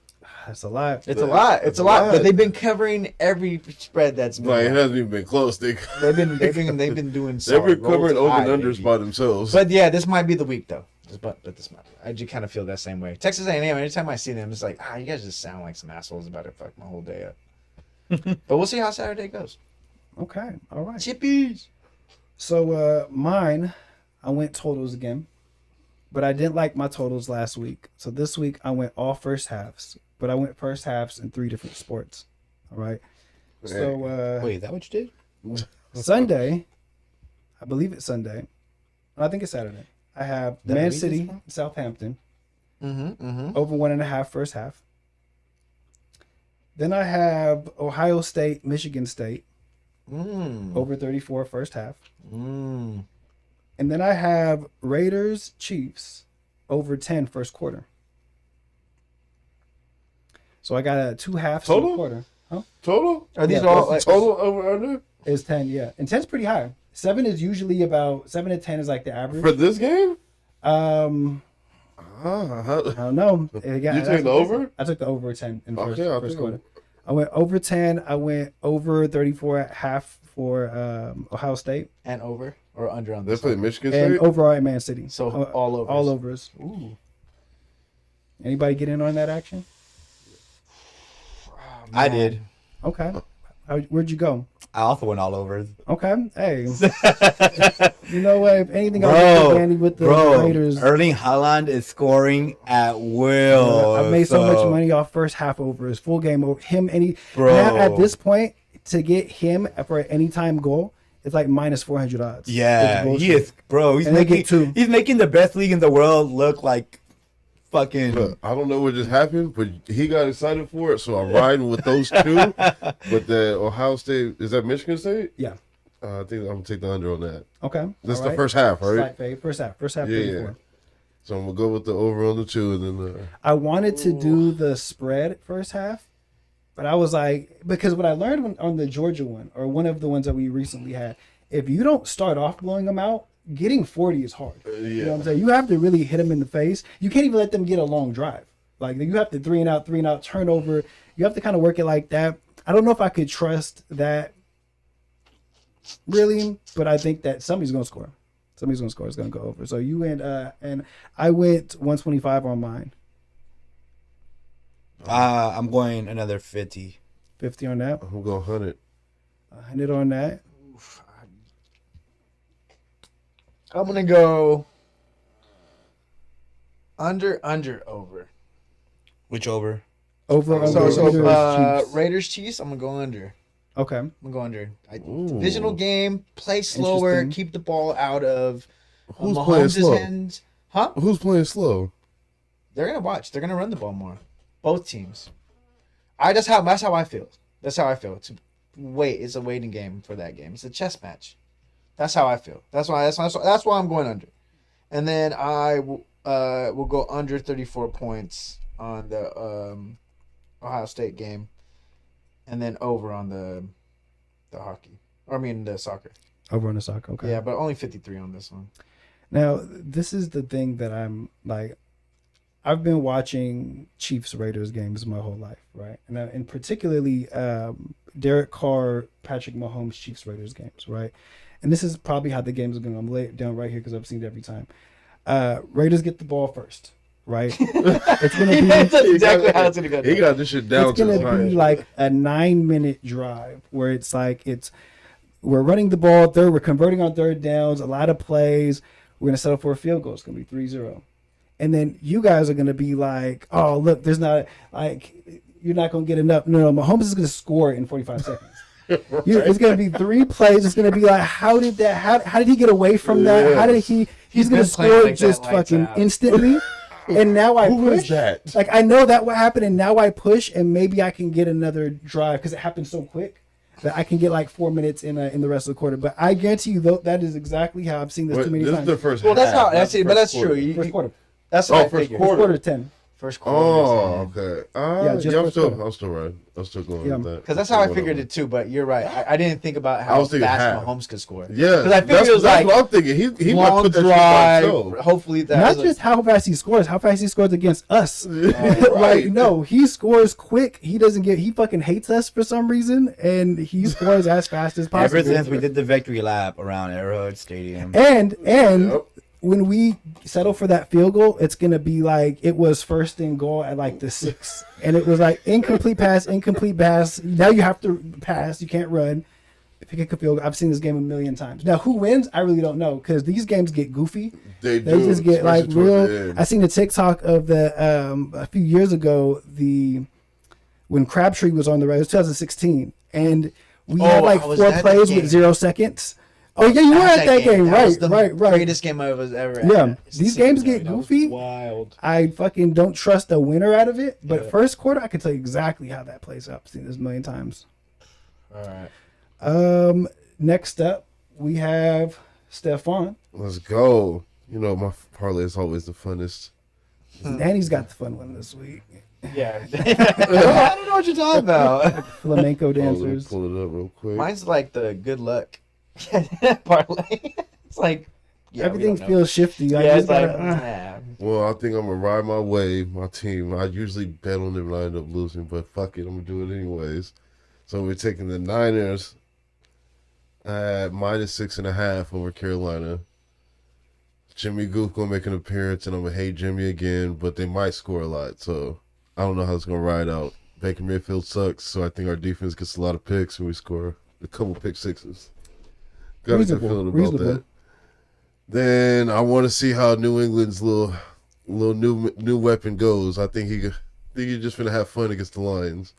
That's a lot. It's a lot. It's a lot. But they've been covering every spread that's been. Like, it hasn't even been close. They've They've been doing. been solid. covering Roll over and Tide, unders baby. by themselves. But yeah, this might be the week though. But this might. I do kind of feel that same way. Texas A&M. Anytime I see them, it's like, you guys just sound like some assholes about to fuck my whole day up. But we'll see how Saturday goes. Okay. All right. Chippies. So mine, I went totals again, but I didn't like my totals last week. So this week I went all first halves, but I went first halves in 3 different sports. All right. So Wait, is that what you did? Sunday, I believe it's Sunday. I think it's Saturday. I have That Man week is City, fine? Southampton, Mm-hmm. over 1.5 first half. Then I have Ohio State, Michigan State, over 34 first half. And then I have Raiders, Chiefs, over 10 first quarter. So I got a 2 halves to Total? a quarter. Huh? Total? Are these Yeah, all That's the total over under? Is 10, yeah. And 10's pretty high. 7 is usually about 7 to 10 is like the average. For this game? I don't know. You take the over? I took the over 10 in Okay, I'll first take quarter. it. I went over 10. I went over 34 at half for Ohio State and over or under on They this play one? Michigan and State? overall at Man City. So all overs. All overs. Ooh. Anybody get in on that action? I did. Okay. Where'd you go? I also went all over. Okay. Hey. You know what? If anything, I'll get Danny with the Raiders. Erling Haaland is scoring at will. I've made so much money off first half overs, full game over him. Bro. Now at this point, to get him for an anytime goal, it's like minus 400 odds. Yeah, It's bullshit. he is, bro. He's And they get 2. He's making the best league in the world look like fucking. Look, I don't know what just happened, but he got excited for it, so I'm riding with those two. But the Ohio State, is that Michigan State? Yeah. I think I'm going to take the under on that. Okay. That's All the right. first half, right? Slight fade. First half. First half. Yeah, 34. yeah. So I'm going to go with the over on the 2 and then I wanted to do the spread first half, but I was like, because what I learned on the Georgia one, or one of the ones that we recently had, if you don't start off blowing them out, getting 40 is hard. You know what I'm saying? You have to really hit them in the face. You can't even let them get a long drive. Like, you have to 3 and out, turnover. You have to kind of work it like that. I don't know if I could trust that really, but I think that somebody's going to score. Somebody's going to score. It's going to go over. So you went, and I went 125 on mine. I'm going another 50. 50 on that. I'm going 100. 100 on that. I'm gonna go under, over. Which over? Over on So the Raiders Chiefs. I'm gonna go under. Okay. I'm gonna go under. Ooh. Divisional game, play slower, Interesting. keep the ball out of Who's playing Mahomes' slow? hands. Huh? Who's playing slow? They're gonna watch. They're gonna run the ball more. Both teams. That's how I feel. That's how I feel. It's a waiting game for that game. It's a chess match. That's how I feel. That's why I'm going under. And then I will go under 34 points on the Ohio State game, and then over on the hockey. Or I mean the soccer. Over on the soccer. Okay. Yeah, but only 53 on this one. Now, this is the thing that I'm like, I've been watching Chiefs Raiders games my whole life, right? And particularly Derek Carr, Patrick Mahomes, Chiefs Raiders games, right? And this is probably how the game is going. I'm lay it down right here because I've seen it every time. Raiders get the ball first, right? It's gonna be. That's exactly how it's gonna go. He got this shit down It's to gonna his be highest. like a 9-minute drive where it's like we're running the ball we're converting on third downs, a lot of plays. We're gonna settle for a field goal. It's gonna be 3-0. And then you guys are gonna be like, oh look, there's not like you're not gonna get enough. No, Mahomes is gonna score in 45 seconds. It's gonna be 3 plays. It's gonna be like, how did he get away from that? How did he's gonna been playing score like that, just lights fucking out. instantly? And now I Who push. is that? Like, I know that what happened, and now I push, and maybe I can get another drive because it happened so quick. that I can get like 4 minutes in the rest of the quarter. But I guarantee you, that is exactly how I've seen this Wait, too many this times. is the first. Well, that's half, how that's the it. But first that's true. quarter. First quarter. That's Oh, what I first figured. First quarter 10. First quarter. Oh, okay. Yeah, just I'm first still, quarter. I'm still right. I'm still going Yeah. with that. Because that's how I figured it too. But you're right. I didn't think about I how was thinking fast half. Mahomes could score. Yeah, 'Cause I figured it was that's like what I'm thinking. He might Long put that shit by drive. himself. Hopefully that. Not was just how fast he scores, how fast he scores against us. Right. Like, no, he scores quick. He fucking hates us for some reason, and he scores as fast as possible. Ever since we did the victory lap around Arrowhead Stadium. And Yep. when we settle for that field goal, it's gonna be like it was first and goal at like the 6, and it was like incomplete pass. Now you have to pass. You can't run. Pick a field goal. I've seen this game a million times. Now who wins? I really don't know because these games get goofy. They They do, just get like especially towards the real. end. I seen a TikTok of the a few years ago when Crabtree was on the right. It was 2016, and we had like I was 4 at that plays game. with 0 seconds. Oh yeah, you were at that game, That was right? the Right. Greatest game I was ever. Yeah, at. these games get That was goofy. Wild. I fucking don't trust a winner out of it. But Yeah. first quarter, I can tell you exactly how that plays out. I've seen this a million times. All right. Next up, we have Stephon. Let's go. You know, my parlay is always the funnest. Danny's got the fun one this week. Yeah. I don't know what you're talking about. Flamenco Let me dancers. pull it up real quick. Mine's like the good luck parlay. It's like Everything feels shifty. Like, Yeah, you it's like gotta, Well, I think I'm gonna ride my way. My team. I usually bet on them and I end up losing, but fuck it, I'm gonna do it anyways. So we're taking the Niners at -6.5 over Carolina. Jimmy Goof gonna make an appearance, and I'm gonna hate Jimmy again, but they might score a lot. So I don't know how it's gonna ride out. Baker Mayfield sucks, so I think our defense gets a lot of picks, and we score a couple pick sixes. Got a good Reasonable, feeling about reasonable. that. Then I want to see how New England's little new weapon goes. I think he's just gonna have fun against the Lions.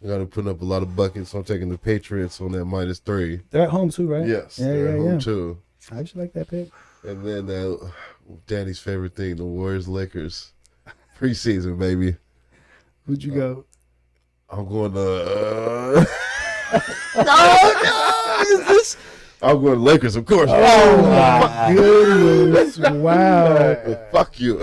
I got to put up a lot of buckets. So I'm taking the Patriots on that -3. they're at home too, right? Yes, Yeah, they're yeah, at home yeah. too. I actually like that pick. And then Danny's favorite thing, the Warriors Lakers preseason, baby. Who'd you go? I'm going to. I'm going to Lakers, of course. Oh my goodness! Wow. Fuck you.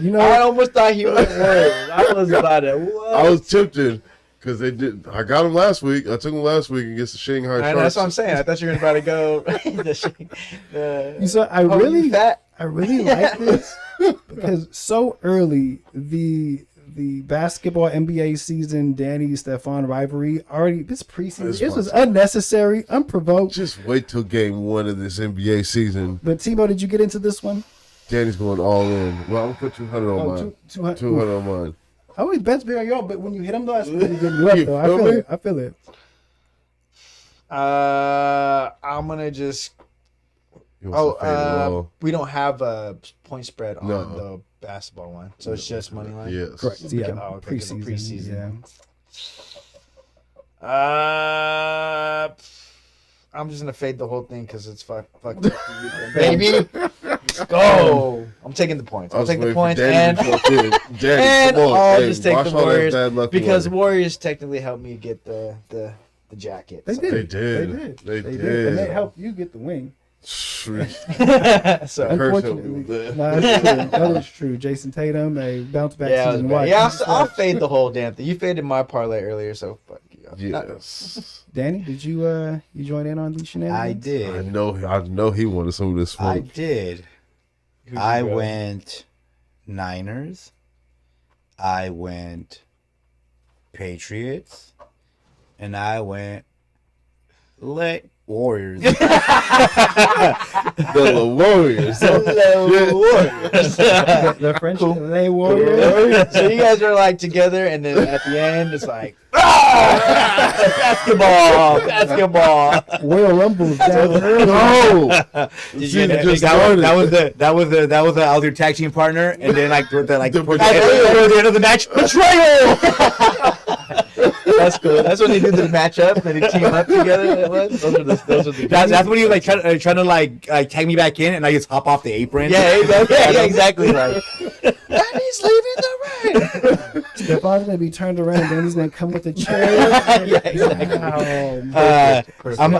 You know, I almost thought he was worried. I was about to. I was tempted because they did. I got him last week. I took him last week against the Shanghai Sharks. That's what I'm saying. I thought you were about to go. you saw. I Oh, really, you fat? I really like this because so early the basketball NBA season, Danny Stephon rivalry already. This preseason, this was unnecessary, unprovoked. Just wait till game 1 of this NBA season. But Tebow, did you get into this one? Danny's going all in. Well, I'm gonna put 200 on mine. 200. 200 on mine. I always bets big on y'all, but when you hit them though, that's really good you up though. I feel feel me? it. I feel it. I'm gonna just. He wants to fade it all. We don't have a point spread on No. the basketball one, so it's just money line. Yes. Correct. Yeah. Oh, okay, Preseason. preseason. Yeah. I'm just gonna fade the whole thing because it's fuck, baby. Let's go. I'm taking the points. I I'll was take the waiting for points Danny and to jump in. Danny, and come on. I'll Hey, just take wash the all that Warriors bad luck because away. Warriors technically helped me get the jacket. They so. did. They did. They They did. did. And they helped you get the wing. So Curse Unfortunately, him. no, that's true. That is true. Jason Tatum, a bounce back yeah, season. Watch. I'll fade the whole damn thing. You faded my parlay earlier, so fuck you. Yes. Danny, did you join in on these shenanigans? I I did. know he wanted some of this I smoke. did. Who'd I you go? went Niners. I went Patriots. And I went Warriors. The Warriors. the French LA Warriors. So you guys are like together, and then at the end, it's like basketball. Royal Rumbles down early. No. Did See, you, they just that was started. I was your tag team partner, and then like towards the The end of the match, betrayal. That's cool. That's when they do the matchup and they team up together. Those are the That's when he like trying to like tag me back in, and I just hop off the apron. yeah, exactly. Like, Danny's leaving the ring. Stefan's gonna be turned around, and then he's gonna come with a chair. yeah, exactly. Oh, I'm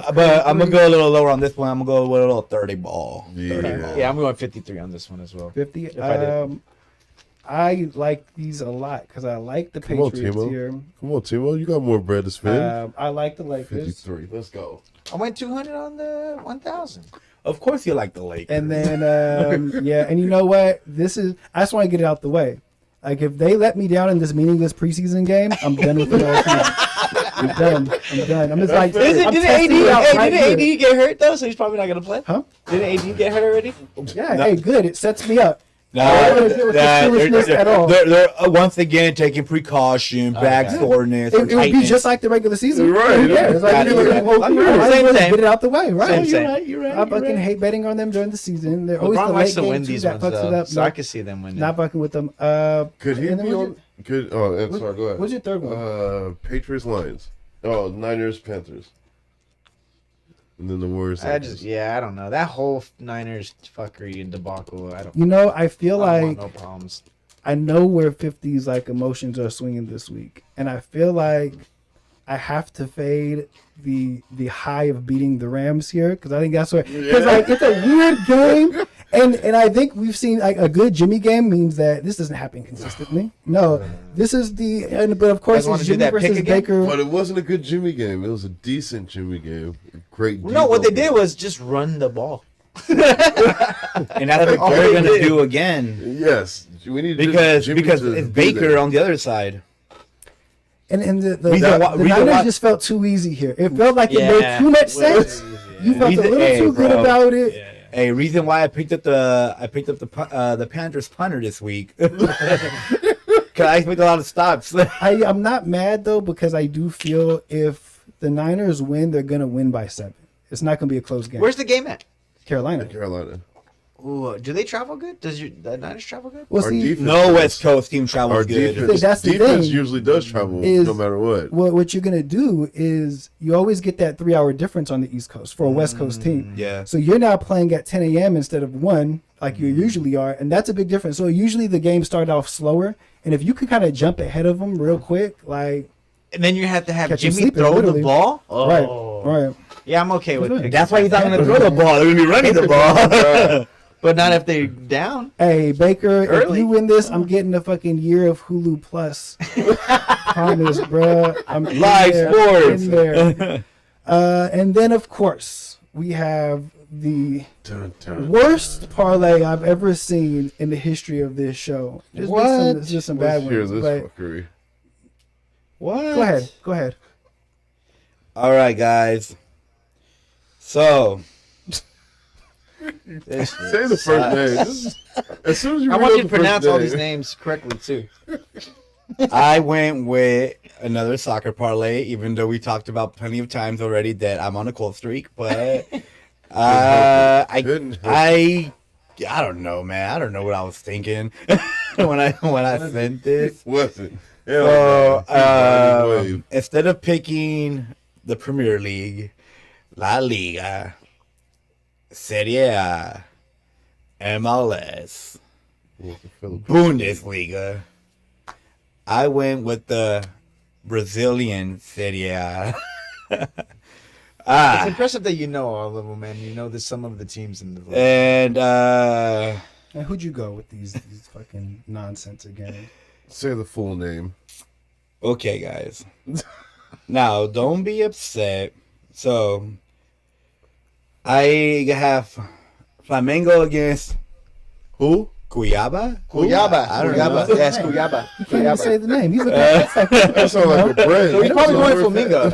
gonna go a little lower on this one. I'm gonna go with a little 30 ball. Yeah. Yeah, I'm going 53 on this one as well. 50. If I did. I like these a lot because I like the Come on, Patriots Timo. here. Come on, Timo. You got more bread to spend. I like the Lakers. 53. Let's go. I went 200 on the 1,000. Of course, you like the Lakers. And then, yeah, and you know what? I just want to get it out the way. Like, if they let me down in this meaningless preseason game, I'm done with it all season. I'm done. I'm just like, I'm Didn't testing it out right AD here. get hurt though? So he's probably not gonna play. Huh? Didn't AD get hurt already? Yeah, hey, good. It sets me up. No, I don't wanna deal with this foolishness at all. they're once again taking precaution, back soreness. It would be tightness. just like the regular season. Right. Yeah, it's like Got it. Same. get it out the way, right? Same. You're right. I fucking hate betting on them during the season. They're always LeBron the likes late to win game too these that ones fucks it though, up. so I can see them winning. Not fucking with them. Could he and then be what's on? Could I'm sorry. Go ahead. What's your third one? Patriots Lions. Oh, Niners Panthers. And then the Warriors. I don't know that whole Niners fuckery and debacle. I You know, I feel don't like want no problems. I know where 50's like emotions are swinging this week, and I feel like I have to fade the high of beating the Rams here because I think that's where like it's a weird game, and I think we've seen like a good Jimmy game means that this doesn't happen consistently. No, this is but of course wanna it's do Jimmy that pick versus again? Baker. But it wasn't a good Jimmy game. It was a decent Jimmy game. Great. No, what they Debo did game. was just run the ball. And that's what all they're they gonna did. do again Yes, we need because Jimmy because to it's be Baker there. on the other side. And the Reason why- Niners just felt too easy here. It felt like it Yeah. made too much sense. You felt a little too good about it. A reason why I picked up the Panthers punter this week. Cause I expect a lot of stops. I'm not mad though because I do feel if the Niners win, they're gonna win by 7. It's not gonna be a close game. Where's the game at? Carolina? Carolina. Ooh, do they travel good? Does the Niners travel good? Well, Our see, defense No does. West Coast team travels Our good. defense, That's the defense thing, usually does travel is- no matter what. what you're gonna do is you always get that 3-hour difference on the East Coast for a West Coast team. Yeah. So you're now playing at 10 a.m. instead of 1, like you usually are, and that's a big difference. So usually the game start off slower, and if you can kind of jump ahead of them real quick, like And then you have to have Catch 'em Jimmy sleeping, throw literally. the ball. Oh. right. Yeah, I'm okay with it. That's why he's not gonna throw the ball. They're gonna be running the ball. But not if they're down. Hey Baker, if Early. you win this, I'm getting a fucking year of Hulu Plus. Promise, bro. I'm in Live there, sports. in there. And then of course we have the Dun, dun. worst parlay I've ever seen in the history of this show. There's just some bad Let's hear ones. this But fuckery. What? go ahead. All right, guys. So Say the first name. As soon as you I read want out you to the first pronounce all name. these names correctly too. I went with another soccer parlay, even though we talked about plenty of times already that I'm on a cold streak. But Couldn't help I don't know, man. I don't know what I was thinking when I sent this. Wasn't. So Wave. instead of picking the Premier League, La Liga, Serie A, MLS, Bundesliga, I went with the Brazilian Serie A. It's impressive that you know all of them, man. You know there's some of the teams in the league. And And who'd you go with these fucking nonsense again? Say the full name. okay, guys. Now, don't be upset. So, I have Flamengo against who? Cuyaba? Cuyaba. I don't Cuyaba. know. Yes, Cuyaba. You can't even say the name. He's That sounds like a bread. So he's probably going Flamingo.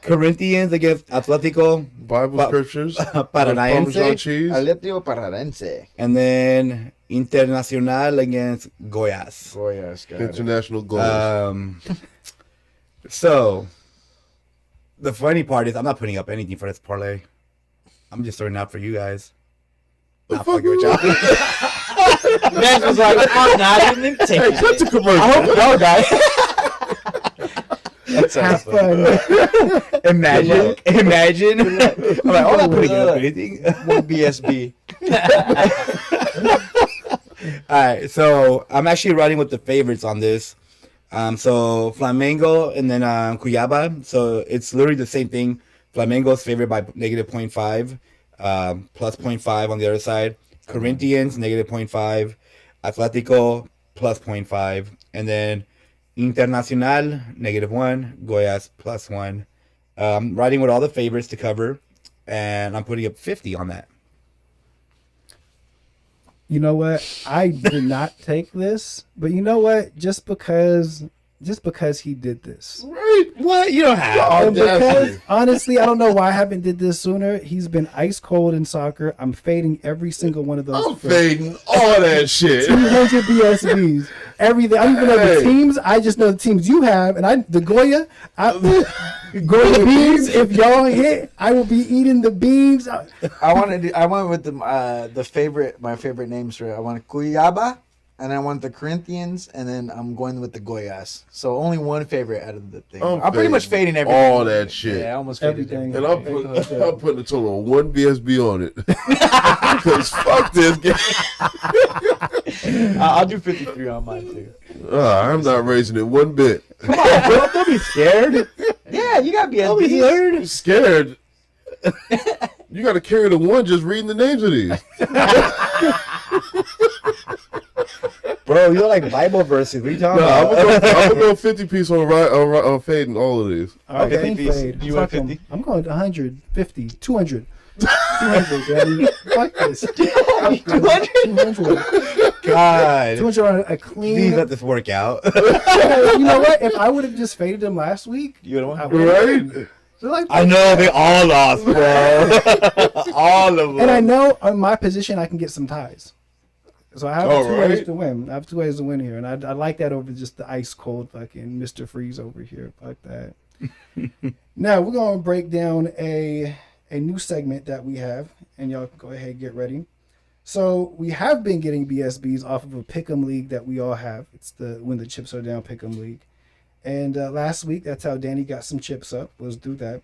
Corinthians against Atletico Bible scriptures. Parmesan Paranaense. cheese. Atlético Paranaense. And then Internacional against Goiás. Oh, yes, got it. International goals. So, the funny part is I'm not putting up anything for this parlay. I'm just throwing it out for you guys. Not fucking with y'all. Max was like, I'm not even taking Cut it. the commercial. I hope y'all guys. Have fun. Imagine. I'm like, oh, that's pretty good. Anything? One BSB. All right, so I'm actually riding with the favorites on this. So Flamengo and then Cuyaba. So it's literally the same thing. Flamengo's favored by negative 0.5, plus 0.5 on the other side. Corinthians negative 0.5, Atletico plus 0.5, and then Internacional negative 1, Goiás plus 1. Riding with all the favorites to cover, and I'm putting up 50 on that. You know what? I did not take this, but you know what? Just because he did this. Right? What? You don't have. And because Audacity. honestly, I don't know why I haven't did this sooner. He's been ice cold in soccer. I'm fading every single one of those. I'm fading all that shit. 200 BSBs. Everything. I don't even know the Hey. teams. I just know the teams you have, and the Goya. Goya beans. If y'all hit, I will be eating the beans. I went with my favorite names for it. I want Cuyaba, and I want the Corinthians, and then I'm going with the Goiás. So only one favorite out of the thing. I'm pretty much fading everything. all that shit. Yeah, I almost faded Everything. everything. And I'm putting a total of 1 BSB on it. Because fuck this game. I'll do 53 on mine too. I'm not raising it one bit. Come on, bro. Don't be scared. Yeah, you gotta be Don't be I'm scared. scared. You got to carry the one just reading the names of these. Bro, you're like Bible verses. What are you talking No, about? I'm gonna go 50 piece on fading all of these. All right, Okay, clean peace. fade. You want Fuck 'em. 50? I'm going 150, 200. 200, daddy. Fuck this. 200? 200. God. 200 on a Please clean. let this work out. You know what? If I would have just faded him last week, You would I have would've. Right? So like, I know they all lost, bro. All of them. and I know on my position I can get some ties. So I have All two ways right. to win. I have 2 ways to win here, and I like that over just the ice cold fucking Mr. Freeze over here. Fuck that. Now we're gonna break down a new segment that we have, and y'all can go ahead and get ready. So we have been getting BSBs off of a pick'em league that we all have. It's the When the Chips Are Down pick'em league. And last week, that's how Danny got some chips up. Was do that.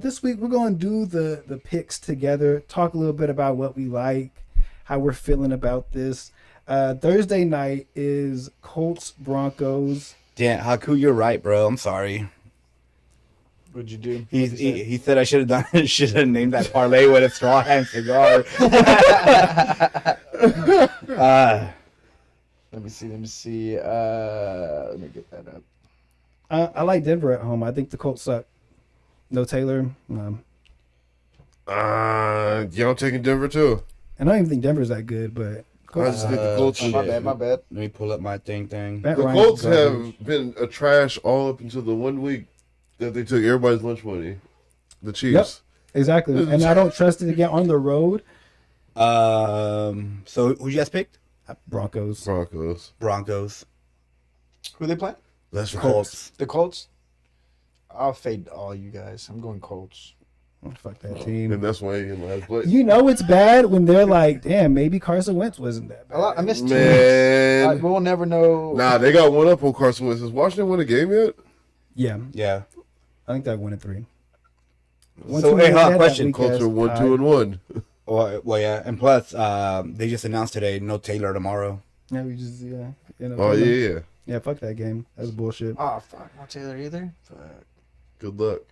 This week, we're going to do the picks together, talk a little bit about what we like, how we're feeling about this. Thursday night is Colts Broncos. Damn, Haku, you're right, bro. I'm sorry. What'd you do? He said I should have named that parlay with a straw hand cigar. Let me see. Let me get that up. I like Denver at home. I think the Colts suck. No Taylor. No. Y'all taking Denver too? And I don't even think Denver's that good, but I Colts, just think the Colts. My bad. Let me pull up my thing. Matt The Ryan's Colts garbage. have been a trash all up until the 1 week that they took everybody's lunch money. The Chiefs. Exactly. And I don't trust it again on the road. So who you guys picked? Broncos. Broncos. Broncos. Who they play? That's right. Colts. The Colts. I'll fade all you guys. I'm going Colts. Oh, fuck that team. And that's why he in last place. You know it's bad when they're like, damn, maybe Carson Wentz wasn't that bad. I missed two. Man. We'll never know. Nah, they got one up on Carson Wentz. Has Washington won a game yet? Yeah, Yeah. I think that won at 3. So, hey, question. Colts are 1, 2, and 1. Well, yeah. And plus, they just announced today no Taylor tomorrow. Yeah, we just Oh yeah. yeah. Fuck that game. That's bullshit. Oh fuck, not Taylor either. Fuck. Good luck.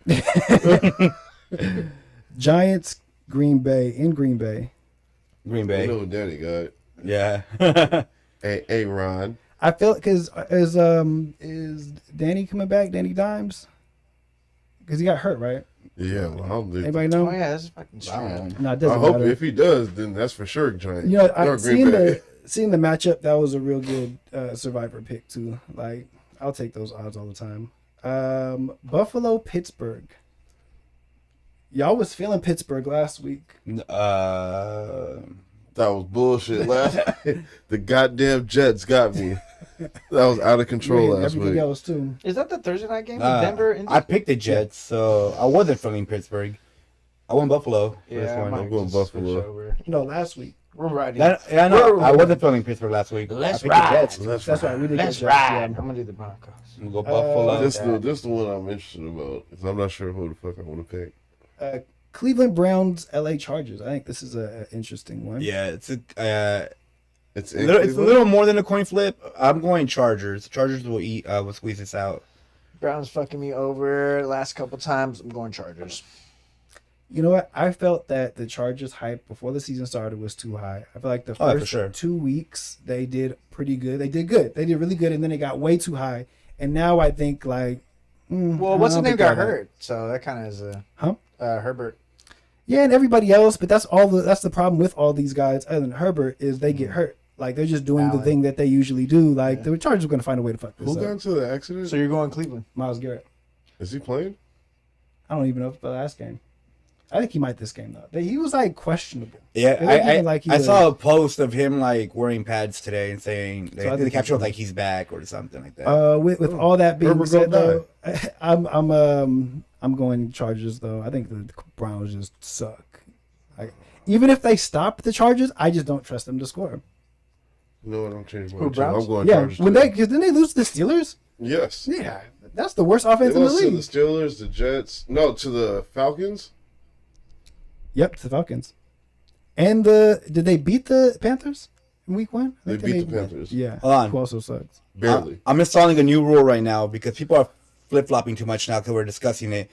Giants, Green Bay in Green Bay. Green I Bay. know what Danny got. Yeah. Hey, Ron. I feel because is Danny coming back? Danny Dimes, because he got hurt, right? Yeah, well, I don't think. Anybody know? Oh yeah, this is fucking strong. No, it I doesn't hope matter. if he does, then that's for sure Giant. You know, Or I've Green seen Bay. the matchup. That was a real good Survivor pick too. Like, I'll take those odds all the time. Buffalo, Pittsburgh. Y'all was feeling Pittsburgh last week. That was bullshit. The goddamn Jets got me. That was out of control And last everything week. else too. Is that the Thursday night game? Denver? And I picked the Jets, so I wasn't feeling Pittsburgh. I went Buffalo. for this yeah, one. I might I'm going just switch Buffalo. over. No, last week. We're riding. I know. I wasn't feeling Pittsburgh last week. Let's I picked the ride. Jets. That's right. We did Let's get Jets, ride. yeah. I'm gonna do the Broncos. We'll go Buffalo. This the one I'm interested about because I'm not sure who the fuck I want to pick. Cleveland Browns, LA Chargers. I think this is an interesting one. Yeah, it's a It's it's a little more than a coin flip. I'm going Chargers. Chargers will squeeze this out. Browns fucking me over last couple times. I'm going Chargers. You know what? I felt that the Chargers hype before the season started was too high. I feel like the Oh, for first sure. 2 weeks they did pretty good. They did good. They did really good, and then it got way too high. And now I think like, Well, what's I his don't name think got they're hurt, so that kind of is a Herbert. Yeah, and everybody else, but that's the problem with all these guys other than Herbert is they get hurt. Like they're just doing the Allen. thing that they usually do. Like the Chargers are going to find a way to fuck this Who got up. into the accident? So you're going Cleveland? Miles Garrett. Is he playing? I don't even know if the last game. I think he might this game though. He was like questionable. Yeah, It wasn't even like he I was- saw a post of him like wearing pads today and saying So I the think caption was he's- like he's back or something like that. With all that being Herbert said, gonna though, I'm going Chargers though. I think the Browns just suck. Even if they stop the Chargers, I just don't trust them to score. You know what? I'm changing my Who, tune. Browns? I'm going Yeah, Chargers. when too. because then they lose to the Steelers. Yes. Yeah, that's the worst They offense in the lost to the league. Steelers, the Jets. No, to the Falcons. Yep, to the Falcons. And did they beat the Panthers in week 1? I They think beat the may- Panthers. Yeah, Hold on. who also sucks. Barely. I'm installing a new rule right now because people are flip flopping too much now because we're discussing it.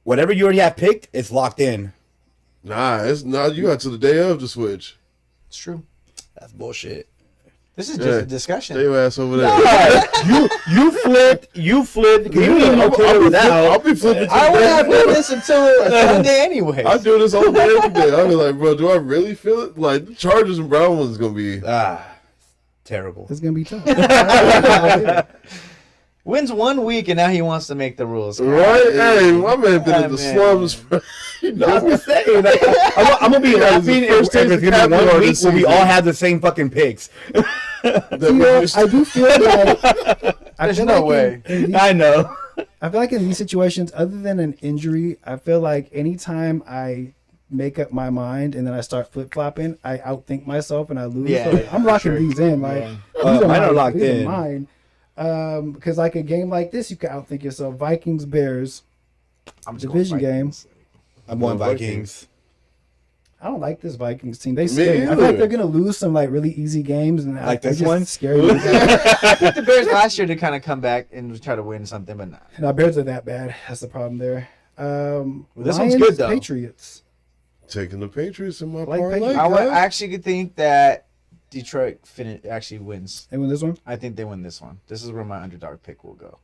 Whatever you already have picked, it's locked in. Nah, it's not. You got to the day of the switch. It's true. That's bullshit. This is just Yeah. a discussion. Stay your ass over there. you flipped. You didn't I'll be flipping. I would have today. done this until Sunday anyway. I do this all day, every day. I'll be like, bro, do I really feel it? Like, the Chargers and Brown one's going to be. Terrible. It's gonna be tough. Wins 1 week and now he wants to make the rules. Right? Hey, my man been in the man. slums. I was saying, like, I'm gonna be That was the laughing if first it's taste gonna of be 1 caviar week this where we season. all have the same fucking picks. I do feel like There's no way. I know. I feel like in these situations, other than an injury, I feel like anytime I make up my mind and then I start flip flopping, I outthink myself and I lose. Yeah, So yeah, I'm for locking sure. these in. Like Yeah. these are Mine are mine. locked These are in. mine. Because like a game like this, you can outthink yourself. Vikings, Bears, I'm just division going game. Vikings. I'm going Vikings. Vikings. I don't like this Vikings team. They scare me. I feel either. like they're gonna lose some like really easy games, and Like they're this just one? Scary. And I picked the Bears last year to kind of come back and try to win something, but not. our Bears are that bad. That's the problem there. this one's good, though. Patriots. Taking the Patriots in my Like parlay. Patriots. I would guys. actually think that Detroit actually wins. They win this one. I think they win this one. This is where my underdog pick will go.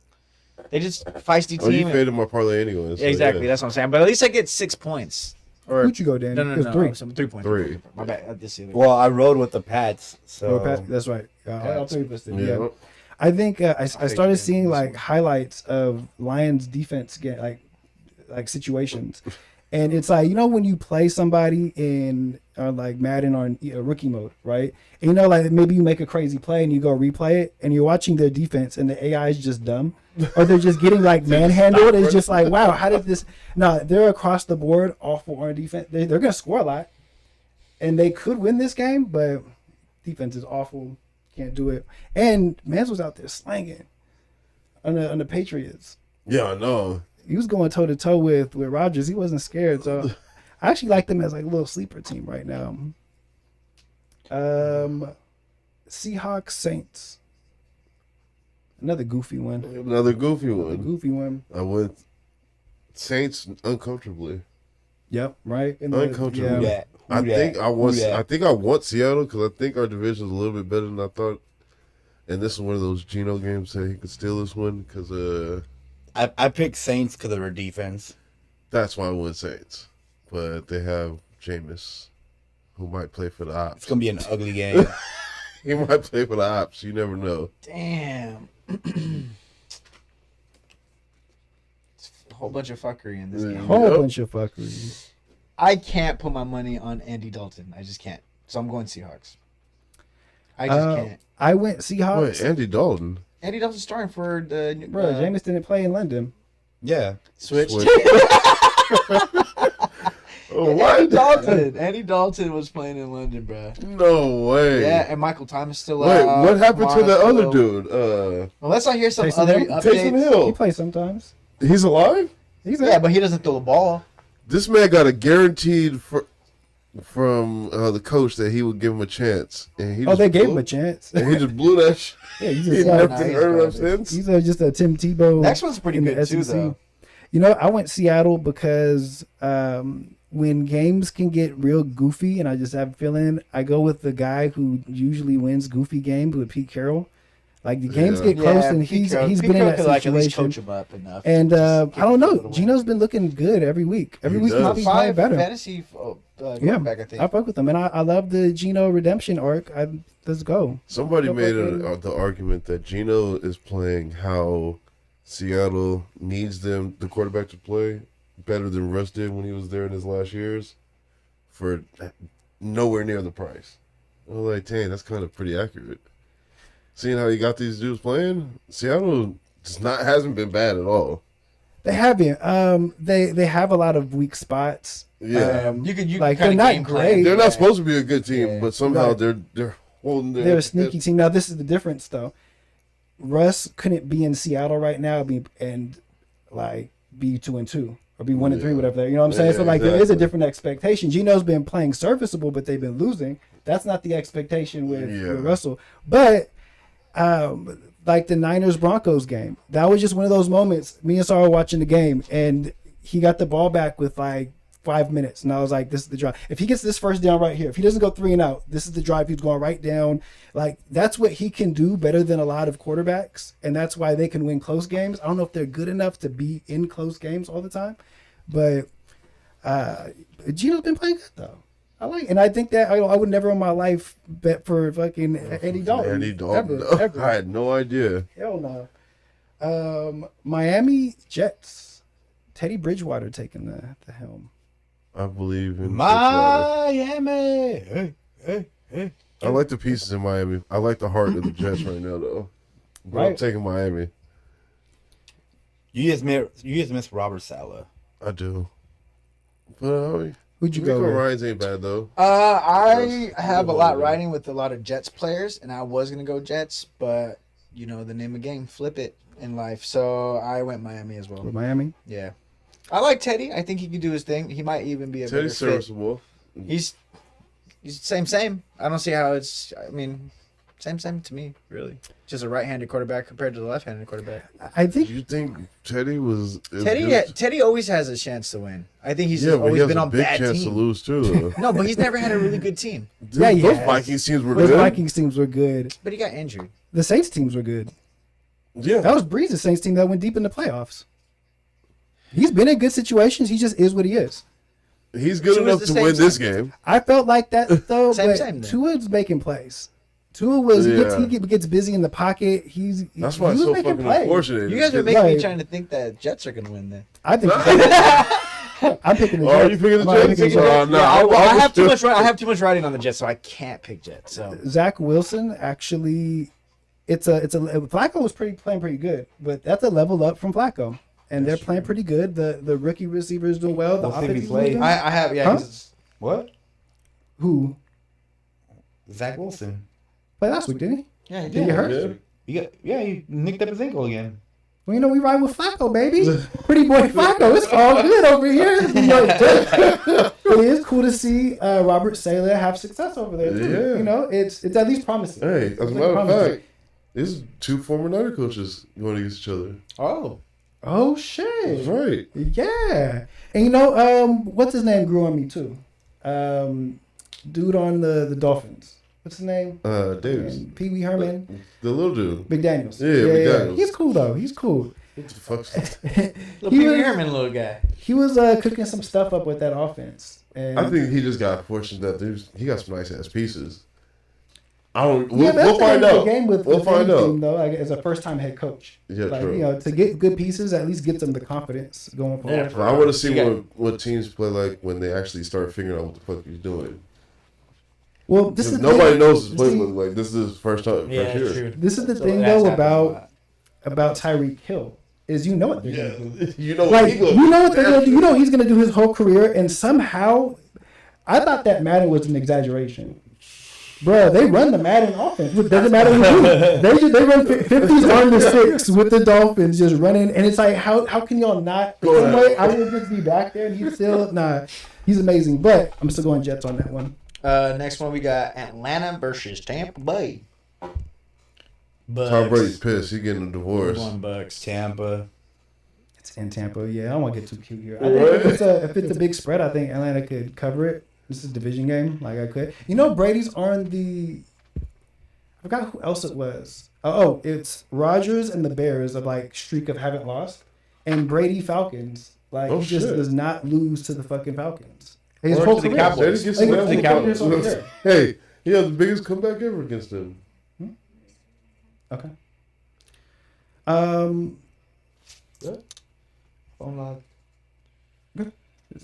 They just feisty Oh, you team. faded my parlay anyway. So Exactly, yeah. that's what I'm saying. But at least I get 6 points. Or Who'd you go, Dan? no, no, It was no, 3. so 3 points. 3. My bad. I did see that. Well, I rode with the Pats, so Oh, Pat, that's right. All 3 of us did. Yeah. Yeah. I think I started seeing like highlights of Lions defense get like situations, and it's like when you play somebody in like Madden or in rookie mode, right? And, like maybe you make a crazy play and you go replay it, and you're watching their defense, and the AI is just dumb, or they're just getting like manhandled. It's just like, wow, how did this? No, they're across the board awful on defense. They're gonna score a lot, and they could win this game, but defense is awful. Can't do it. And Mans was out there slanging on the Patriots. Yeah, I know. He was going toe to toe with Rodgers. He wasn't scared. So I actually like them as like a little sleeper team right now. Seahawks Saints. Another goofy one. Another goofy one. Goofy one. I went Saints uncomfortably. Yep. Right. In Uncomfortable. Who yeah. that? I Who think that? I want. Who that? I think I want Seattle because I think our division's a little bit better than I thought. And this is one of those Geno games that he could steal this one because I picked Saints because of their defense. that's why I went Saints. But they have Jameis, who might play for the It's Ops. gonna be an ugly game. He might play for the Ops. You never know. Damn. It's a whole bunch of fuckery in this Yeah. game. Whole Yep. bunch of fuckery. I can't put my money on Andy Dalton. I just can't. So I'm going Seahawks. I just can't. I went Seahawks. Wait, Andy Dalton. Andy Dalton's starting for the Bro, Jameis didn't play in London. Yeah. Switch. Switch. Oh, Andy what? Dalton. Andy Dalton was playing in London, bro. No way. Yeah, and Michael Thomas still Wait, out. what happened to Kamara the other still- dude? Unless I hear some Taysom other Hill? updates. Taysom He Hill. plays sometimes. He's alive? He's Yeah, but he doesn't throw the ball. This man got a guaranteed from the coach that he would give him a chance, and he Oh, just they gave blew- him a chance. and he just blew that shit. Yeah, he's He just never nah, been he's heard of garbage. since. he's just a Tim Tebow. Next one's pretty in the good too, SEC. though. You know, I went Seattle because when games can get real goofy, and I just have a feeling, I go with the guy who usually wins goofy games with Pete Carroll. Like the games Yeah. get close, and he's been in that Like, at least coach situation. him up enough. And to I just give don't him a know, little Gino's been looking good every week. Every He week he's does. been playing Five better. fantasy Yeah, quarterback, I think. I fuck with him, and I love the Gino redemption arc. Let's go. Somebody Stuff made like the argument that Gino is playing how Seattle needs the quarterback to play better than Russ did when he was there in his last years for nowhere near the price. I was like, dang, that's kind of pretty accurate. Seeing how you got these dudes playing, Seattle hasn't been bad at all. They haven't. They have a lot of weak spots. Yeah. You Like, kinda they're not game plan. great. They're not supposed to be a good team, Yeah. but somehow Right. they're holding their They're a sneaky team. Now this is the difference, though. Russ couldn't be in Seattle right now and be 2-2 or be 1-3, Yeah. whatever. You know what I'm saying? Yeah, So like there is a exactly. different expectation. Gino's been playing serviceable, but they've been losing. That's not the expectation with Russell. But like the Niners Broncos game, that was just one of those moments. Me and Sarah were watching the game, and he got the ball back with like 5 minutes, and I was like, "This is the drive. If he gets this first down right here, if he doesn't go 3 and out, this is the drive he's going right down." Like that's what he can do better than a lot of quarterbacks, and that's why they can win close games. I don't know if they're good enough to be in close games all the time, but Gino's been playing good though. And I think that I would never in my life bet for fucking Andy Dalton. Andy Dalton. Ever. I had no idea. Hell no. Miami Jets. Teddy Bridgewater taking the helm. I believe in Bridgewater. Miami. Hey. I like the pieces in Miami. I like the heart of the Jets right now, though. But I'm Right. taking Miami. You just miss Robert Saleh. I do. But Who'd you go D'Amico with? Ryans ain't bad though. I have a lot Yeah. riding with a lot of Jets players, and I was gonna go Jets, but you know the name of the game, flip it in life. So I went Miami as well. With Miami? Yeah, I like Teddy. I think he can do his thing. He might even be a better Teddy's fit. serviceable. He's same. I don't see how it's. I mean, same to me, really. Just a right-handed quarterback compared to the left-handed quarterback. I Do think you think Teddy was as Teddy, good? Teddy always has a chance to win. I think he's Yeah, just but he always has been a on big bad chance to teams. lose too. Though. No, but he's never had a really good team. Yeah, he those has. Vikings teams were those good. Vikings teams were good. But he got injured. The Saints teams were good. Yeah, That was Breeze's Saints team that went deep in the playoffs. He's been in good situations. He just is what he is. he's good So enough is to the win same this team. game. I felt like that though, Same, but then. Tua's making plays. Tua was Yeah. he gets busy in the pocket. That's why he it's was so making fucking plays. unfortunate. You guys are It's making me Right. trying to think that Jets are going to win then. I think I'm picking the Oh, Jets. you picking the I'm Jets? picking the Oh, Jets. no, Yeah, I have too was- much. I have too much riding on the Jets, so I can't pick Jets. So Zach Wilson actually, Flacco was playing pretty good, but that's a level up from Flacco, and they're playing pretty good. The rookie receiver is doing well. The We'll see if he offense is plays. moving. I have Huh? 'cause What? Who Zach Wilson. played last week? Didn't he? yeah, he Did he did. hurt? He nicked up his ankle again. Well, you know we ride with Flacco, baby. Pretty boy Flacco. It's all good over here. You know, it is cool to see Robert Saleh have success over there too. Yeah. You know, it's at least promising. Hey, as It's a like matter of promising. fact, there's two former Niner coaches going against each other. Oh, Oh That's shit! right. Yeah, and you know, what's his name grew on me too. Dude on the Dolphins. What's his name? Davis. Pee Wee Herman. The little dude. McDaniels. Yeah, McDaniels. He's cool though. He's cool. What the fuck's little He Pee Wee was- Herman, little guy. He was cooking some stuff up with that offense. And I think he just got fortunate that he got some nice ass pieces. I don't. yeah, We'll, that's we'll find the out. game with We'll find any team, out. though, like, as a first time head coach. Yeah, like, true. you know, to get good pieces, at least get them the confidence going forward. I want to see You got- what teams play like when they actually start figuring out what the fuck he's doing. Well, this is Nobody the, knows his see, playbook. Like this is his first time. Yeah, first year. true. This is the So thing that's though happened a lot. about Tyreek Hill. is you know what they're gonna do. You know, Like he gonna- you know what they're gonna do. You know he's gonna do his whole career, and somehow, I thought that Madden was an exaggeration. Bro, they run the Madden offense. It doesn't matter who. They run 50s on the 6 with the Dolphins just running, and it's like how can y'all not? Some way I would just be back there, and he's still He's amazing, but I'm still going Jets on that one. Next one we got Atlanta versus Tampa Bay. Tom Brady's pissed. He getting a divorce. Bucks. Tampa. It's in Tampa. Yeah, I don't want to get too cute here. I think if it's a big spread, I think Atlanta could cover it. This is a division game. Like I could. You know, Brady's on the. I forgot who else it was. Oh, it's Rodgers and the Bears of like streak of haven't lost, and Brady Falcons. Like Oh, he just shit. does not lose to the fucking Falcons. His Or whole to the career. Cowboys. Brady gets Like, smashed the by Cowboys the over Cowboys. there. Hey, he had the biggest comeback ever against them. Okay.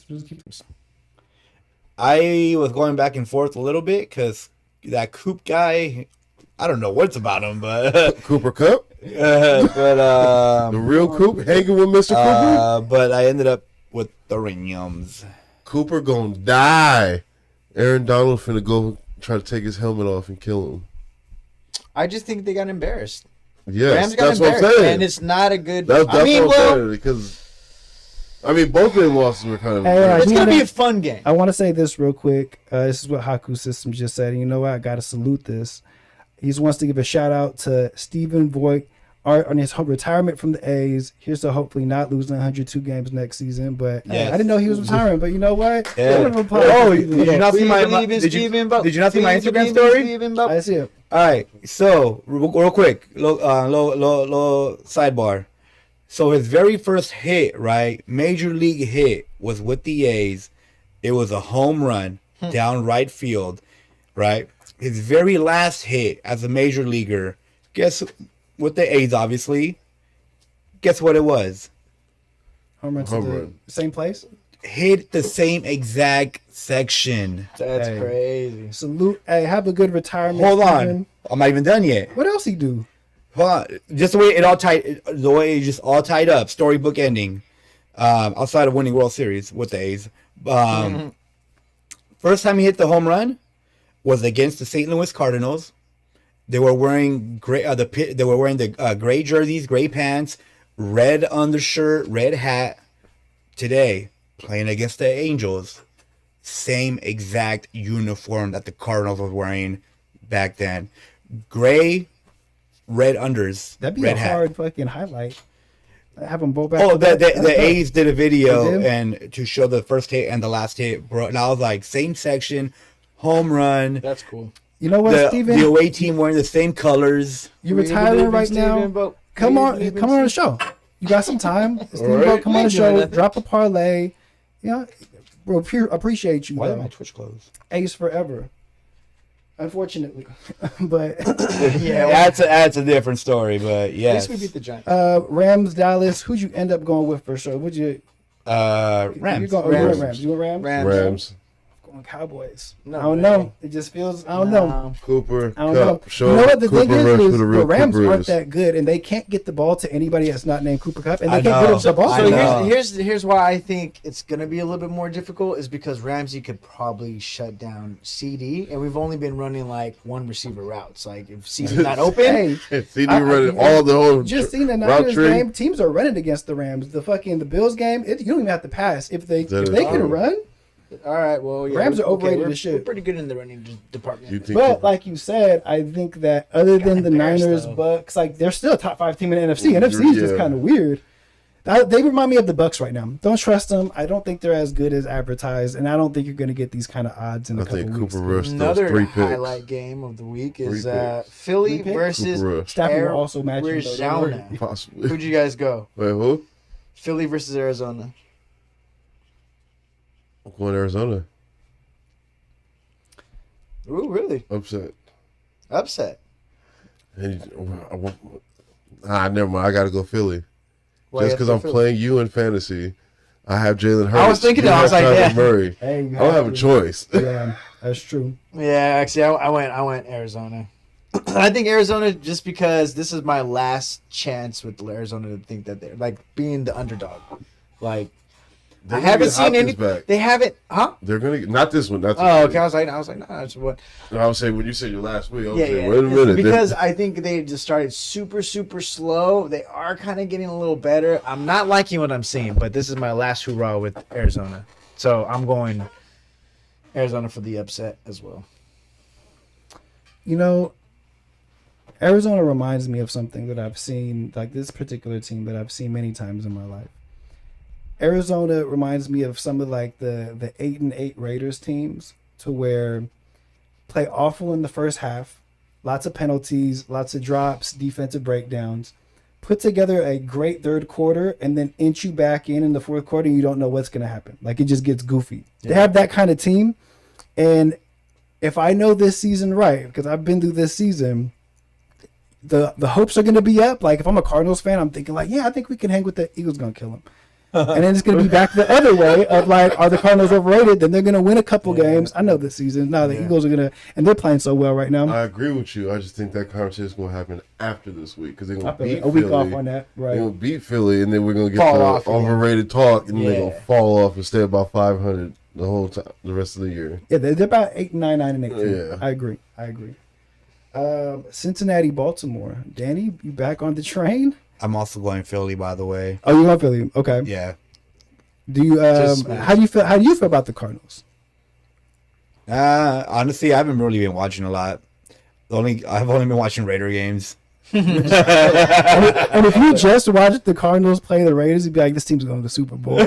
Just keep I was going back and forth a little bit because that Coop guy, I don't know what's about him, but Cooper Cup, but the real Coop, hanging with Mr. Cooper. but I ended up with the Rams. Cooper gonna die. Aaron Donald finna go try to take his helmet off and kill him. I just think they got embarrassed. Yes, Rams got that's what I'm embarrassed, saying. and it's not a good. That's I mean, what I'm well, saying because both of them losses were kind of. Hey, it's You gonna know- be a fun game. I want to say this real quick. This is what Haku Systems just said. And you know what? I got to salute this. He just wants to give a shout out to Stephen Voigt on his retirement from the A's. Here's to hopefully not losing 102 games next season. But Yes. I didn't know he was retiring. But you know what? Yeah. Round of applause Oh, for did Stephen you not Voigt. see my? believe in Did you, Stephen Vogt. did you not see my We Instagram believe in story? Stephen Vogt. I see it. All right, so real quick, low sidebar. So his very first hit, right, major league hit, was with the A's. It was a home run down right field, right. His very last hit as a major leaguer, guess with the A's, obviously. Guess what it was? Home run to Home the run. same place. Hit the same exact section. That's Hey. crazy. Salute. Hey, have a good retirement. Hold on, Stephen. I'm not even done yet. What else he do? Hold on. Just the way it all tied, the way it just all tied up, storybook ending. Outside of winning World Series with the A's, first time he hit the home run was against the St. Louis Cardinals. They were wearing gray. They were wearing the gray jerseys, gray pants, red undershirt, red hat. Today, playing against the Angels, same exact uniform that the Cardinals were wearing back then. Gray, red unders, That'd be red a hat. hard fucking highlight. Have them both back. Oh, to back. the That's dope. A's did a video They did? and to show the first hit and the last hit, bro. And I was like, same section, home run. That's cool. You know what, The Steven? away team wearing the same colors. You We retiring believe in right now. Stephen Vogt. Come We on, believe in come on the show. You got some time. Stephen right. Vogt, come on the We ain't doing show. nothing. Drop a parlay. You know, we'll appreciate you. Why did Though. my Twitch close? Ace forever. Unfortunately, but Yeah, That's a different story, but at yes. least we beat the Giants. Rams, Dallas. Who'd you end up going with for sure? Would you? You Rams. going Rams. Rams. You went Rams. Rams, Going Cowboys. No I don't way. know. It just feels. I don't know. Cooper, I don't Cup. know. Show You know what the Cooper thing Rush is who the the real Rams Cooper aren't is. that good, and they can't get the ball to anybody that's not named Cooper Cup, and they I can't know. get the ball. I So know. here's why I think it's gonna be a little bit more difficult is because Ramsey could probably shut down CD, and we've only been running like one receiver routes. Like if CD's not open, Hey, CD I- running I- all the whole just seen the route Niners tree. game. Teams are running against the Rams. The Bills game. You don't even have to pass if they That is can true. run. all right. Well, yeah, Rams are okay, overrated we're, as shit. We're pretty good in the running department. You think But Cooper- like you said, I think that other than the embarrassed, Niners, though. Bucks, like they're still a top 5 team in the NFC. NFC is just Yeah. kind of weird. They remind me of the Bucks right now. Don't trust them. I don't think they're as good as advertised, and I don't think you're going to get these kind of odds in a I couple think weeks. Cooper Rush throws Another 3 picks. highlight game of the week is 3 picks. Philly 3 picks? versus Cooper Rush. Stafford will also match him, though, don't worry. Arizona. Possibly. Who'd you guys go? Wait, who? Philly versus Arizona. I'm going Arizona. Ooh, really? Upset. Upset. Never mind. I got to go Philly. Why Just you because have I'm to go playing you in fantasy, I have Jalen Hurts. I was thinking you that. I have was like, Kyler yeah. Murray. Hey, you I don't have a to. choice. Yeah, that's true. Philly? Yeah, actually, I went Arizona. I think Arizona, just because this is my last chance with Arizona to think that they're like being the underdog. Like They're I gonna haven't get seen any. Hopkins back. They haven't, huh? They're gonna get, not this one. Not this Oh, one. okay. I was like, no, that's what. No, I was saying when you said your last week, I was Yeah, saying, yeah. wait a minute. Because I think they just started super, super slow. They are kind of getting a little better. I'm not liking what I'm seeing, but this is my last hurrah with Arizona. So I'm going Arizona for the upset as well. You know, Arizona reminds me of something that I've seen, like this particular team that I've seen many times in my life. Arizona reminds me of some of like the 8-8 Raiders teams, to where play awful in the first half, lots of penalties, lots of drops, defensive breakdowns, put together a great third quarter, and then inch you back in the fourth quarter, and you don't know what's going to happen. Like it just gets goofy. They have that kind of team, and if I know this season right, because I've been through this season, the hopes are going to be up. Like if I'm a Cardinals fan, I'm thinking like, yeah, I think we can hang with the Eagles. Going to kill them. And then it's going to be back the other way of like, are the Cardinals overrated? Then they're going to win a couple games. I know this season. No, the Eagles are going to, and they're playing so well right now. I agree with you. I just think that conversation is going to happen after this week because they're going I to feel beat like a week Philly. off on that, They're right? going to beat Philly, and then we're going to get Fall the off again. overrated talk, and they're going Yeah. to fall off and stay about 500 the whole time, the rest of the year. Yeah, they're about 8-9, 9-8. Yeah. I agree. Cincinnati, Baltimore. Danny, you back on the train? I'm also going Philly, by the way. Oh, you want Philly? Okay. Yeah. Do you? Just How do you feel? How do you feel about the Cardinals? Honestly, I haven't really been watching a lot. I've only been watching Raider games. And if you just watched the Cardinals play the Raiders, you'd be like, "This team's going to the Super Bowl."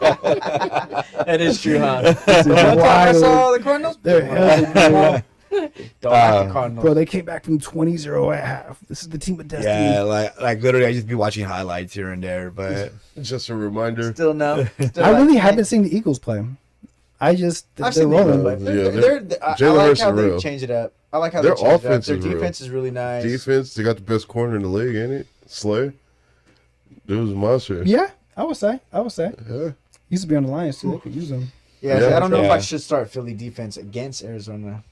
That is true, huh? This is I wild. saw the Cardinals. They're hell, Don't like the Cardinals. bro. They came back from 20-0 at half. This is the team of destiny. Yeah, like literally, I just be watching highlights here and there. But Just a reminder. Still no. Still I really like- haven't seen the Eagles play. I've I've they're seen the rolling. Eagles, but Yeah, I Jalen like Hurts how is they real. change it up. I like how Their they change it up. offense Their is real. defense is really nice. Defense, they got the best corner in the league, ain't it? Slay. Dude was a monster. Yeah, I would say. Yeah. Used to be on the Lions too. They could use them. Yeah, Yeah, I don't know if I yeah. should start Philly defense against Arizona.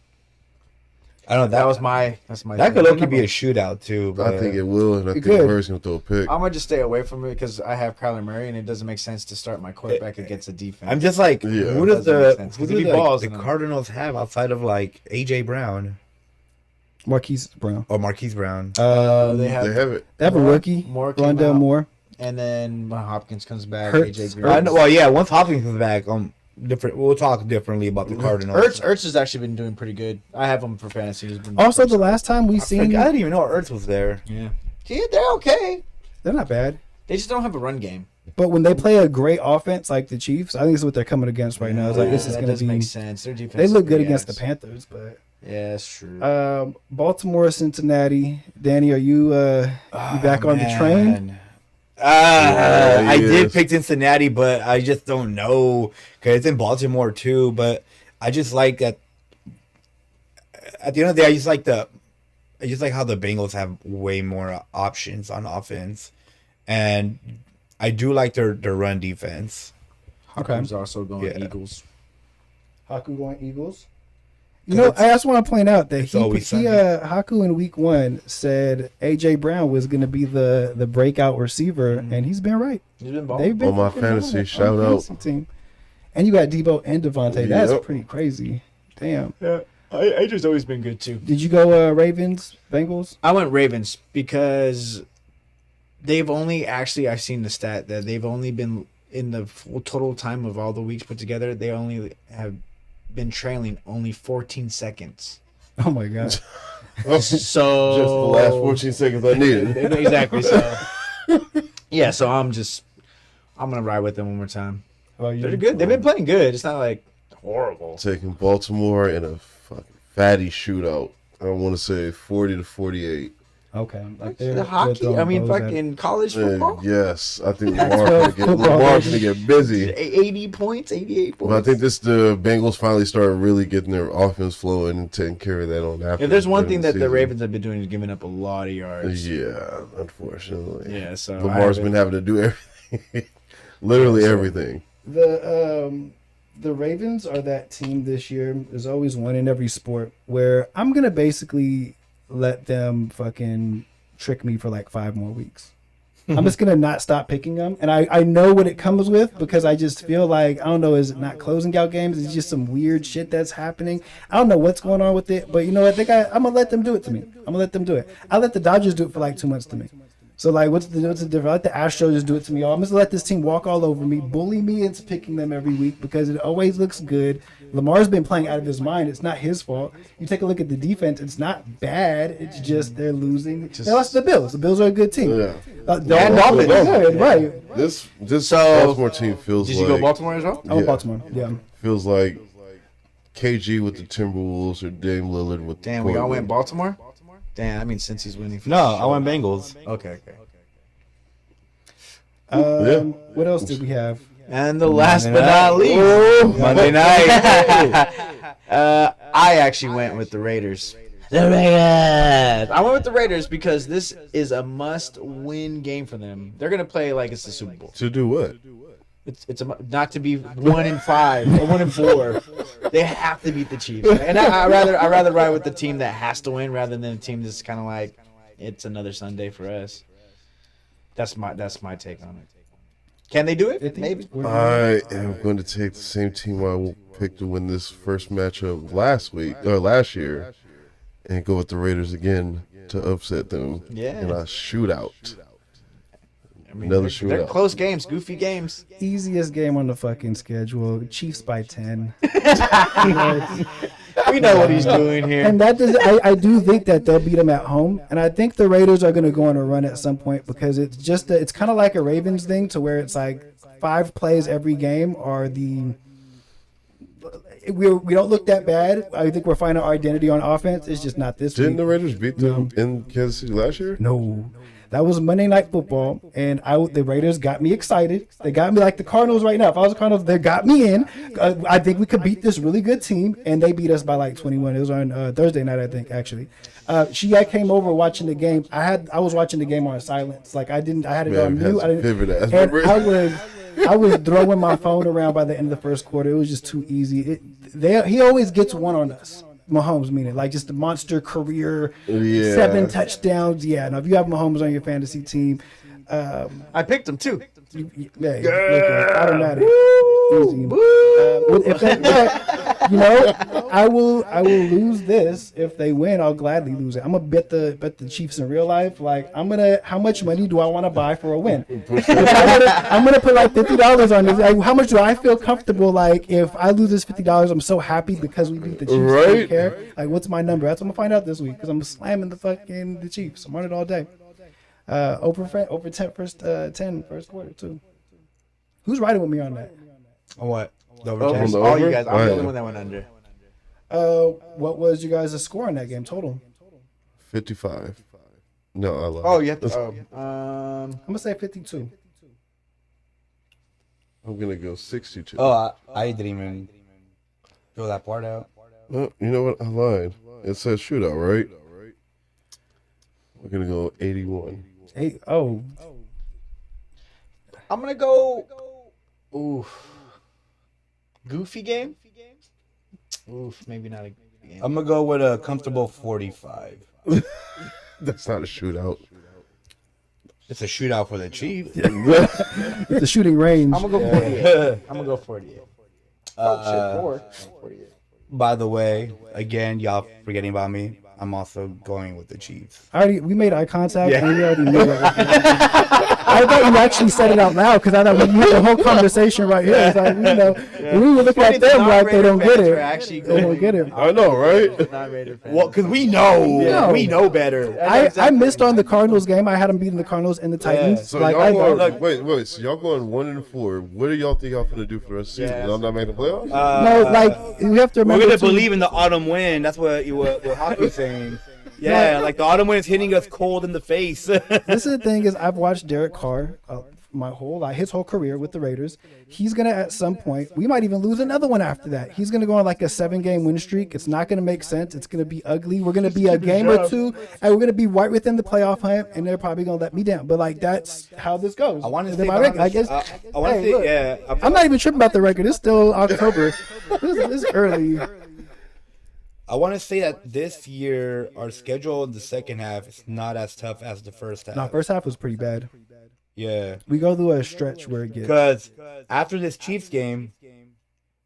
I don't know. That was my. That's my. That thing. could low-key be a shootout too. But I think it will, and I think could. Murray's going to throw a pick. I'm gonna just stay away from it because I have Kyler Murray, and it doesn't make sense to start my quarterback against a defense. I'm just like, Yeah. who does Doesn't make the sense, who 'cause do he the, balls the in them. Cardinals have outside of like AJ Brown Marquise Brown. or Marquise Brown? they have, They have it. They have a rookie, Moore came Rondell out. Moore. and then when Hopkins comes back, Hurts. AJ I Green. know, well, yeah. Once Hopkins comes back, different. We'll talk differently about the Cardinals. Ertz has actually been doing pretty good. I have him for fantasy. He's been Also, the last time we I seen, didn't even know Ertz was there. yeah, they're okay. they're not bad. They just don't have a run game. But when they play a great offense like the Chiefs, I think it's what they're coming against right now. It's like this is that going to doesn't be. make sense. Their defense. They look is good pretty against the ass. Panthers, but Yeah, that's true. Baltimore, Cincinnati. Danny, are you back on the train? Yeah, I he did is. pick Cincinnati, but I just don't know because it's in Baltimore too. But I just like that. At the end of the day, I just like how the Bengals have way more options on offense, and I do like their run defense. Okay. Who's also going Yeah. Eagles. Haku going Eagles. You know, I just want to point out that It's always sunny. Haku in week 1 said AJ Brown was going to be the breakout receiver, and he's been right. He's been They've balling. been On my fucking fantasy, balling shout on the out. fantasy team. And you got Debo and Devontae. That's Yep. pretty crazy. Damn. Yeah, AJ's always been good too. Did you go Ravens, Bengals? I went Ravens because they've only actually I've seen the stat that they've only been in the full total time of all the weeks put together. They only have been trailing only 14 seconds. Oh my god. So Just the last 14 seconds I needed. exactly. So yeah, so I'm gonna ride with them one more time. Oh, you- They're good. They've been playing good. It's not like horrible. Taking Baltimore in a fucking fatty shootout. I want to say 40-48. Okay. Like The hockey. I mean, fucking college football. Yes, I think That's Lamar's well, gonna get, football, Lamar's baby. gonna get busy. 80 points, 88 points. But I think the Bengals finally started really getting their offense flowing and taking care of that on after. if there's one during thing that the season. Ravens have been doing is giving up a lot of yards. Yeah, unfortunately. Yeah, so I Lamar's haven't- been having to do everything. Literally everything. the the Ravens are that team this year. There's always one in every sport where I'm gonna basically let them fucking trick me for like 5 more weeks. I'm just gonna not stop picking them, and I know what it comes with because I just feel like I don't know, is it not closing out games? It's just some weird shit that's happening. I don't know what's going on with it, but you know what? I'm gonna let them do it to me. I'm gonna let them do it. I let the Dodgers do it for like 2 months to me. So like, what's the difference? I let the Astros just do it to me. I'm just gonna let this team walk all over me, bully me into picking them every week because it always looks good. Lamar's been playing out of his mind. It's not his fault. You take a look at the defense; it's not bad. It's just they're losing. They lost to the Bills. The Bills are a good team. Yeah. Dolphins, good, right? This Baltimore team feels Did like you go Baltimore as well? Oh, Baltimore. Yeah. feels like KG with the Timberwolves or Dame Lillard with Damn, the we all Portland. went Baltimore? Damn, I mean, since he's winning. For No, I sure. went Bengals. Okay. Yeah. What else did we have? And the last Monday but night. not least, Monday night. I actually went with the Raiders. The Raiders. I went with the Raiders because this is a must-win game for them. They're gonna play like it's the Super Bowl. To do what? It's not to be 1-5 or 1-4. They have to beat the Chiefs, and I rather ride with the team that has to win rather than a team that's kind of like it's another Sunday for us. That's my take on it. Can they do it? Maybe. I am going to take the same team I picked to win this first matchup last year, and go with the Raiders again to upset them Yeah. in a shootout. I mean, Another they're shootout. close games, goofy games. Easiest game on the fucking schedule. Chiefs by 10. We know what he's doing here. And that does. I do think that they'll beat them at home, and I think the Raiders are going to go on a run at some point because it's just it's kind of like a Ravens thing to where it's like 5 plays every game are the. We don't look that bad. I think we're finding our identity on offense. It's just not this Didn't week. the Raiders beat them in Kansas City last year? No. That was Monday Night Football, and the Raiders got me excited. They got me like the Cardinals right now. If I was the Cardinals, they got me in. I think we could beat this really good team, and they beat us by like 21. It was on Thursday night, I think, actually. I came over watching the game. I was watching the game on silence. Like I had it on mute. I didn't, and I was throwing my phone around by the end of the first quarter. It was just too easy. He always gets one on us. Mahomes, meaning like just a monster career, 7 touchdowns. Yeah, now if you have Mahomes on your fantasy team, I picked him too. Automatic. Easy. If I will lose this if they win. I'll gladly lose it. I'm gonna bet the Chiefs in real life. Like how much money do I want to buy for a win? I'm gonna put like $50 on this. Like, how much do I feel comfortable? Like if I lose this $50, I'm so happy because we beat the Chiefs. I don't care. Like what's my number? That's what I'm gonna find out this week because I'm slamming the Chiefs. I'm on it all day. Over 10 first quarter too. Who's riding with me on that? What? The On overtime? the All you over? guys. I'm the only one that went under. What was you guys' score in that game total? 55. No, I lied. Oh, you have to. I'm gonna say 52. I'm going to go 62. Oh, I didn't even throw that part out. Oh, you know what? I lied. It says shootout, right? We're going to go 81. I'm gonna go. Oof. Goofy game. Oof. Maybe not a game. I'm gonna go with a comfortable 45. That's not a shootout. It's a shootout for the Chiefs. The shooting range. I'm gonna go 48. I'm gonna go 48. Uh, 48. By the way, again, y'all forgetting about me. I'm also going with the Chiefs. We made eye contact and we already knew that. I thought you actually said it out loud because I thought we had the whole conversation right here. It's like, we were looking at them like they don't get it. Actually, They don't get it. I know, right? not Raider fans. Well, because we know. Yeah. We know better. I missed on the Cardinals game. I had them beating the Cardinals and the Titans. So like y'all going, wait. So y'all going 1-4. What do y'all think y'all finna do for the rest of the season? Y'all not making the playoffs? no, like you have to We're remember. gonna too- believe in the autumn wind. That's what hockey's saying. Yeah, like the autumn wind is hitting us cold in the face. This is the thing is I've watched Derek Carr his whole career with the Raiders. He's gonna at some point, we might even lose another one after that. He's gonna go on like a 7-game win streak. It's not gonna make sense. It's gonna be ugly. We're gonna be a game or two, and we're gonna be right within the playoff hunt, and they're probably gonna let me down. But like that's how this goes. I want to And then say, my record- I guess. I want to hey, say, look, yeah. I'm not even tripping about the record. It's still October. This is early. I want to say that this year our schedule in the second half is not as tough as the first half. No, first half was pretty bad. Yeah, We go through a stretch where it gets. because after this Chiefs game,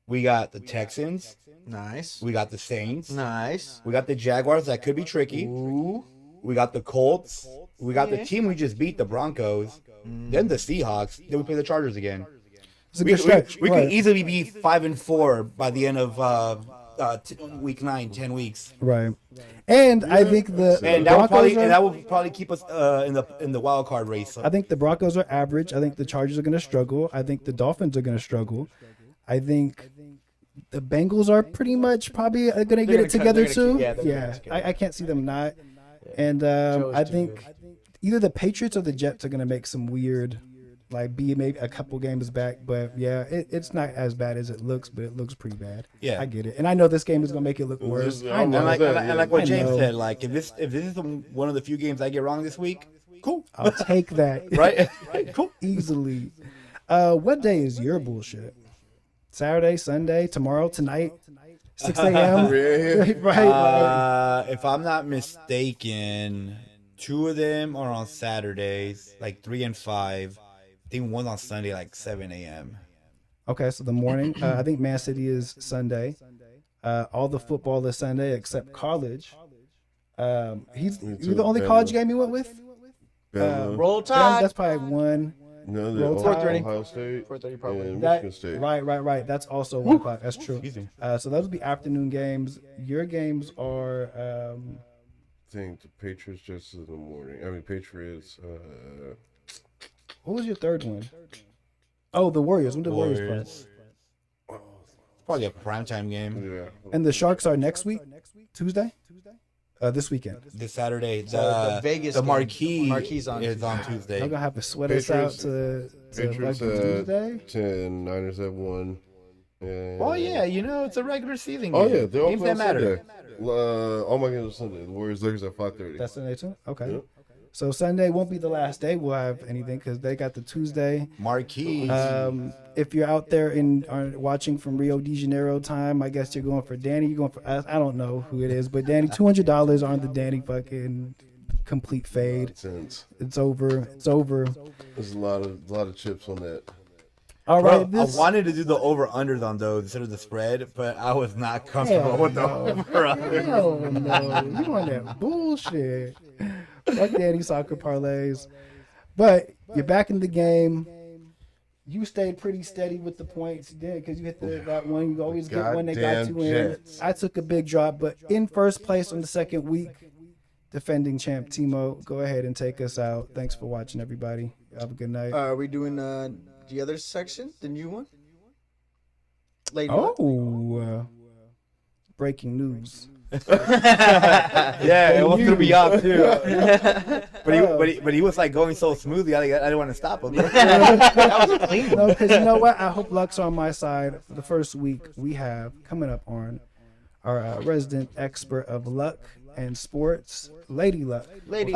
we got the Texans, Nice. we got the Saints, Nice. we got the Jaguars that could be tricky, Ooh. we got the Colts, we got the team we just beat, the Broncos, then the Seahawks, then we play the Chargers again. It's a good stretch. We right. could easily be 5-4 by the end of week 9, 10 weeks. Right. And I think the And that Broncos will probably keep us in the wild card race. I think the Broncos are average. I think the Chargers are going to struggle. I think the Dolphins are going to struggle. I think the Bengals are pretty much probably going to get it together too. Yeah, I can't see them not. And I think either the Patriots or the Jets are going to make some weird, like be maybe a couple games back. But yeah, it's not as bad as it looks, but it looks pretty bad. Yeah. I get it. And I know this game is going to make it look worse. I know. And like what I James know. said, like if this is one of the few games I get wrong this week, cool, I'll take that. right? Cool. Easily. What day is your bullshit? Saturday, Sunday, tomorrow, tonight, 6 a.m. right. If I'm not mistaken, 2 of them are on Saturdays, like 3 and 5. I think one's on Sunday, like 7 a.m. Okay, so the morning. I think Man City is Sunday. All the football is Sunday except college. He's the only college game you went with. Roll Yeah, Tide. that's probably one. No, Roll the Tide. Ohio State 4:30 probably. and That, Michigan State. right. That's also 1 o'clock. That's true. Easy. So those would be afternoon games. Your games are. I think the Patriots just in the morning. I mean, Patriots. What was your third one? Oh, the Warriors. When did the Warriors play? Warriors. Probably a primetime game Yeah. And the Sharks are next week, Tuesday. This weekend. this Saturday. The Vegas the game. Marquee on is on Tuesday. They're gonna have to sweat us out Patriots- to Patriots fucking Tuesday. 10, Niners at 1. And Well, yeah, it's a regular season game. Oh yeah, they're all games playing that matter. Sunday. All my games are Sunday. The Warriors Lakers at 5:30. That's Sunday too. Okay. Yep. So Sunday won't be the last day we'll have anything because they got the Tuesday. Marquee. If you're out there and are watching from Rio de Janeiro time, I guess you're going for Danny. You're going for us. I don't know who it is, but Danny, $200 on the Danny fucking complete fade. Cents. It's over. It's over. There's a lot of chips on that. All Bro, right. This, I wanted to do the over-unders on those instead of the spread, but I was not comfortable with the over-under. Hell no. You on that bullshit. Fuck Danny soccer parlays. But you're back in the game. You stayed pretty steady with the points, because you hit that one. You always get one they got Goddamn you in. Jets. I took a big drop, but in first place on the second week, defending champ Timo, go ahead and take us out. Thanks for watching, everybody. Have a good night. Are we doing the other section? The new one? Lady one? Oh, breaking news. Yeah, it was threw me off too. But he was like going so smoothly. I didn't want to stop him. That was a clean one. No, because you know what? I hope luck's on my side. For the first week, we have coming up on our resident expert of luck and sports, Lady Luck. Lady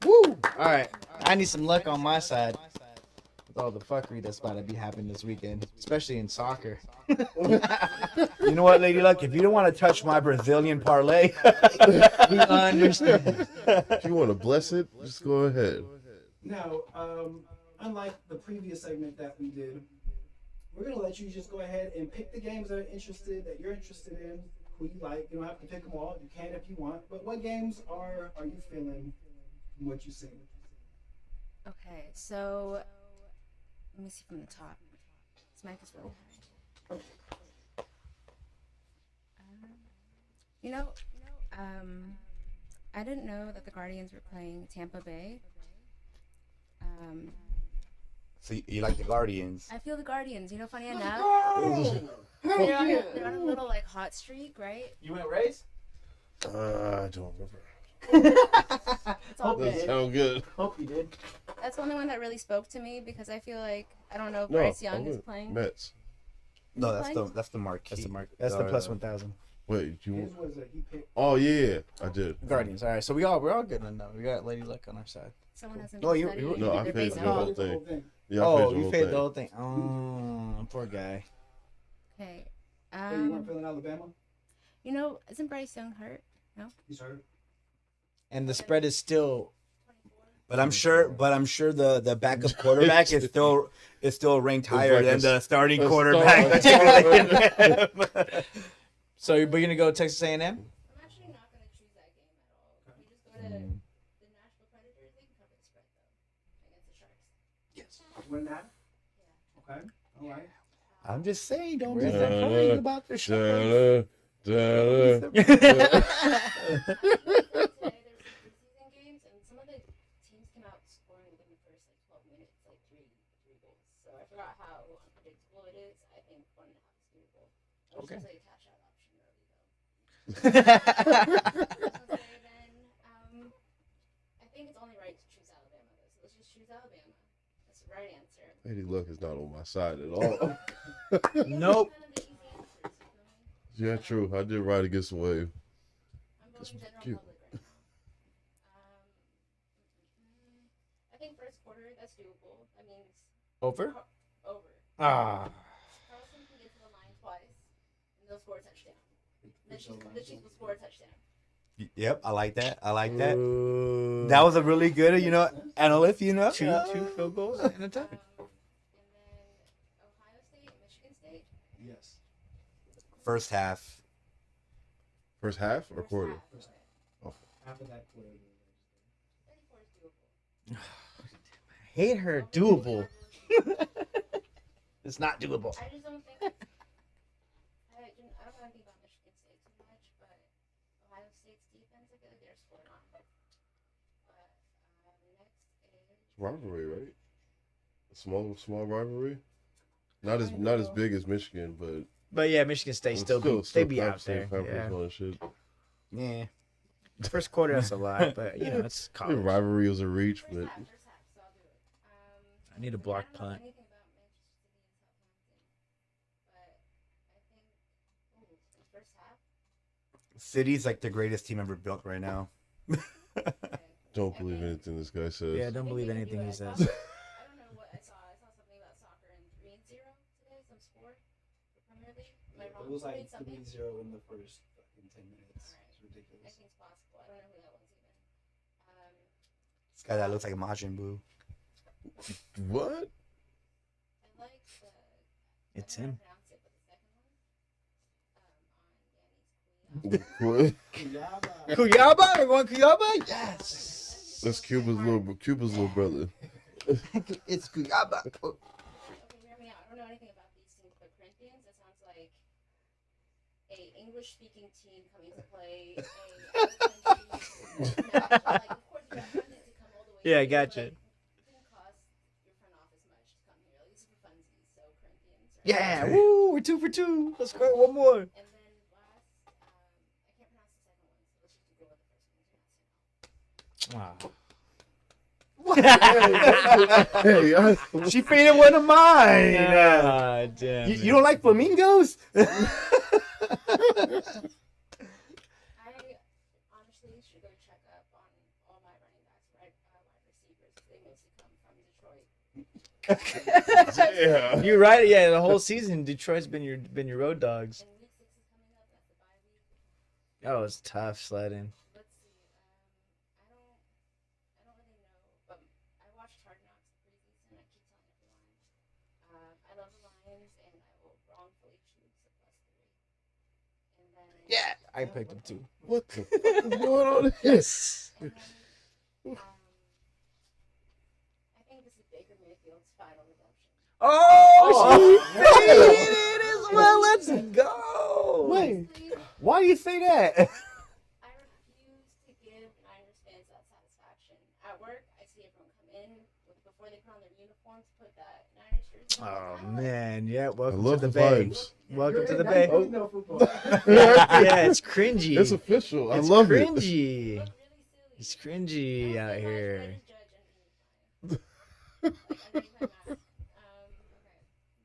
Woo! All right. I need some luck on my side. With all the fuckery that's about to be happening this weekend, especially in soccer. You know what, Lady Luck? If you don't want to touch my Brazilian parlay, We understand. If you want to bless it, just go ahead. Now, unlike the previous segment that we did, we're gonna let you just go ahead and pick the games that you're interested in, who you like. You don't have to pick them all. You can if you want. But what games are you feeling from what you've seen? Okay, so let me see from the top. This mic is really high. I didn't know that the Guardians were playing Tampa Bay. so you like the Guardians? I feel the Guardians. Funny enough, they're on a little hot streak, right? You went race? I don't remember. It's all That good. sound good. Hope you did. That's the only one that really spoke to me because I feel like I don't know if No, Bryce Young I'm is good. playing. Mets. No, That's that's the marquee. That's the mark. That's the plus 1,000. Wait, you? Oh yeah, I did. Guardians. All right, so we're all good on that. We got Lady Luck on our side. Someone hasn't. No, been you- studying you- No, I their paid for the baseball. whole thing. Yeah, I Oh, paid the you whole paid thing. the whole thing. Oh, poor guy. Okay. feeling Alabama? You know, isn't Bryce Young hurt? He's hurt. And the spread is still. But I'm sure the backup quarterback is still ranked higher like than a- the starting a quarterback. star. So we're gonna go Texas A&M. I'm actually not going to choose that game at all. We just go to the Nashville Predators. They can cover the spread though against the Sharks. Yes. Win that? Okay. All right. I'm just saying, don't Where's be that crying about the Da-da, Sharks. da-da. Today there were preseason games, and some of the teams came out scoring within the first like 12 minutes, like three goals. So I forgot how unpredictable it is. I think 1.5 is doable. I wish Okay. there was like a cash out option early though. Then I think it's only right to choose Alabama though. So let's just choose Alabama. That's the right answer. Lady Luck is not on my side at all. Nope. Kind of the easy answers, you feel me? Yeah, true. I did right against the wave. I'm That's voting general cute. public right now. I think first quarter, that's doable. That means Over. over. Ah. Carlson can get to the line twice, and they'll score a touchdown. The Chiefs will score a touchdown. Yep, I like that. That was a really good, analyst, Two field goals and a tie. And then Ohio State, Michigan State. Yes. First half. First half or First quarter? half. After that quarter. 34 is doable. Hate her. Doable. It's not doable. I just don't think. I don't know anything about Michigan State too much, but Ohio State's defense, I feel like they're scored on. But next is Rivalry, right? A small rivalry. Not as big as Michigan, but But yeah, Michigan State still be out there. Yeah. and shit. Yeah. First quarter, that's a lot, but it's I think college. rivalry was a reach, first but half, so I'll do it. I need a block I don't know punt. anything about Manchester City and Southampton, but I think first half. City's like the greatest team ever built right now. don't believe anything this guy says. Yeah, don't believe anything he I says. don't know what I saw. I saw something about soccer and 3-0 today, some score for Premier League. Am I wrong? It was like 3 something? 3-0 in the first fucking 10 minutes. Alright. It's ridiculous. Anything's possible. I don't know who that one's even. This guy that looks like Majin Buu. What? I like the. It's I don't know him. how to pronounce it, but the second one. On Danny's Queen. Kuyaba? We're going Kuyaba? Yes. That's Cuba's little brother. It's Kuyaba. Okay, hear me out. I don't know anything about these teams, but Corinthians, that sounds like a English-speaking team coming to play a other country match. Like, of course, you got funding to come all the way Yeah, I here, gotcha. but it didn't cost your front office much to come here. At least for funsies. So Corinthians. Are Yeah. Woo, we're 2 for 2. Let's go. One more. And then last, I can't pronounce the second one, so let's just go with the first one. Wow. Hey, She faded one of mine. Ah, damn. You don't like flamingos? I honestly should go check up on all my running backs, wide receivers. They mostly come from Detroit. yeah. You're right. Yeah, the whole season, Detroit's been your road dogs. And week 6 is coming up. That's the bye week. Oh, it's tough sledding. Let's see. I don't really know, but I watched Hard Knocks preseason. I keep telling everyone. I love the Lions, and I will wrongfully choose the +3. And then Yeah, I picked them too. What the fuck is going on here? Yes. And then, I think this is Baker Mayfield's final redemption. Oh, she faded it as well. Let's go. Wait, Honestly, why do you say that? I refuse to give Niners fans that satisfaction. At work, I see everyone come in before they put on their uniforms, put that Niners jersey on. Oh I'm like, man, yeah. I Welcome love to the the Bay. vibes. Welcome to the Bay. No football. Yeah, it's cringy. It's official. I It's love it. cringy. look really He's cringy out here. Okay.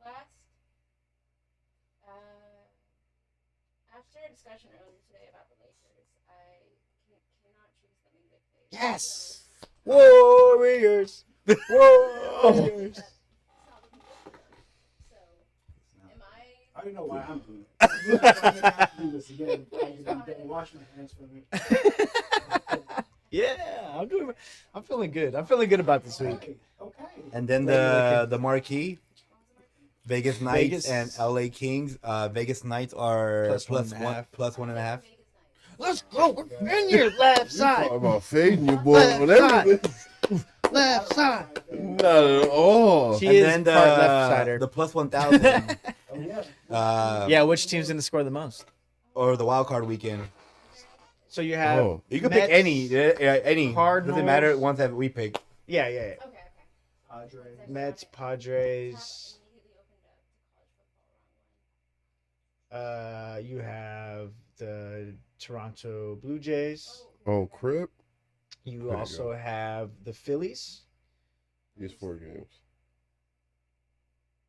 Last, after a discussion earlier today about the Lakers, I cannot choose them in good faith. Yes. Warriors. Warriors. It's not looking good for them. So, am I? I don't know why I'm doing it. I'm gonna have to do this again. I'm gonna wash my hands from it. Yeah, I'm feeling good. I'm feeling good about this week. Okay. And then the marquee, Vegas Knights Vegas. and LA Kings. Vegas Knights are Plus plus 1.5. plus 1.5. Let's go in your left Talk about fading your boy on everything. Left side. Not at all. She And is then part left sider. the plus 1,000. Oh yeah. Yeah, which team's gonna score the most? Or the wild card weekend. So you have Oh. You can Mets, pick any. Any. Cardinals. Doesn't matter. Ones that we pick. Yeah. Okay. Padres. Mets, Padres. Immediately opened up to college football. Wrong one. You have the Toronto Blue Jays. Oh, crip. You There you also have the Phillies. These 4 games.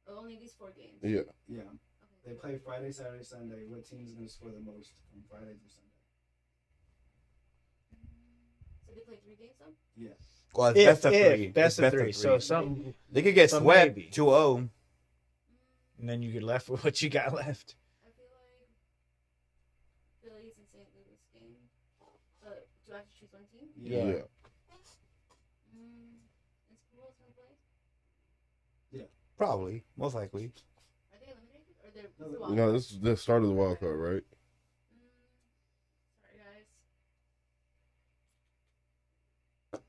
Oh, only these 4 games. Yeah. Yeah. Okay. They play Friday, Saturday, Sunday. What team is gonna score the most from Friday through Sunday? So they play 3 games though. Yes. Well, it's best of three. Best It's of three. So some, They could get so swept maybe. 2-0. and then you get left with what you got left. I feel like Phillies and St. Louis game. But do I have to choose one team? Yeah. Is Pujols gonna play? Probably. Most likely. Are they eliminated or they're No, still they're- wild No, card? this is the start of the wild card, right? Sorry guys.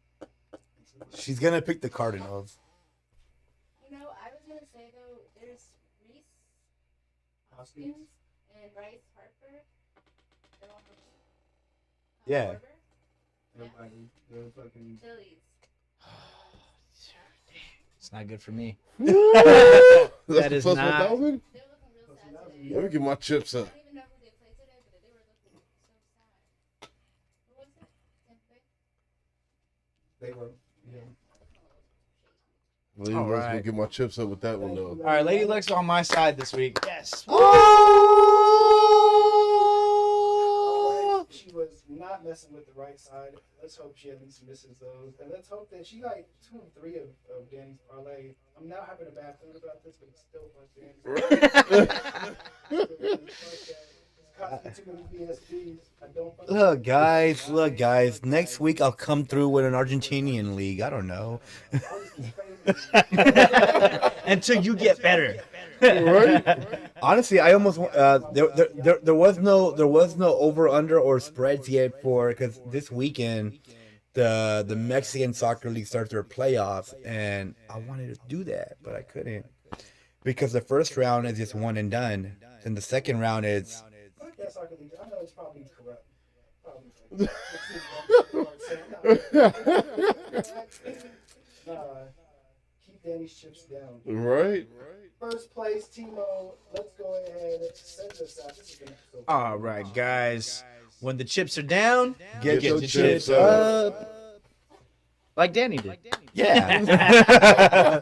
She's gonna pick the Cardinals. You know, I was gonna say though, there's Reese Hoskins. Hoskins and Bryce Harper. They're all from Yeah. Corver. Everybody, they're fucking. Phillies. It's not good for me. That's That is plus not- 1,000? They're looking real sad today. Let me get my chips I up. don't even know who they played today, but they were looking so sad. Who was it? Tampa Bay? They were. Yeah. Let's All go right. get my chips up with that one, though. All right, Lady Luck's on my side this week. Yes. She was not messing with the right side. Let's hope she at least misses those. And let's hope that she got 2 and 3 of Danny's parlay. I'm now having a bad feeling about this, but it's still fun, Danny. It's too many BSBs. I don't fucking- Look, guys. Next week I'll come through with an Argentinian league. I don't know. Until you get better. Honestly, I almost there was no over under or spreads yet for because this weekend the Mexican Soccer League starts their playoffs and I wanted to do that but I couldn't because the first round is just one and done and the second round is Fuck that soccer league. I know it's probably corrupt. Keep Danny's chips down. Right? First place, Timo. Let's go ahead and send this out. This is gonna be so All right, guys. When the chips are down, get your your chips chips up. up. like Danny did. Yeah.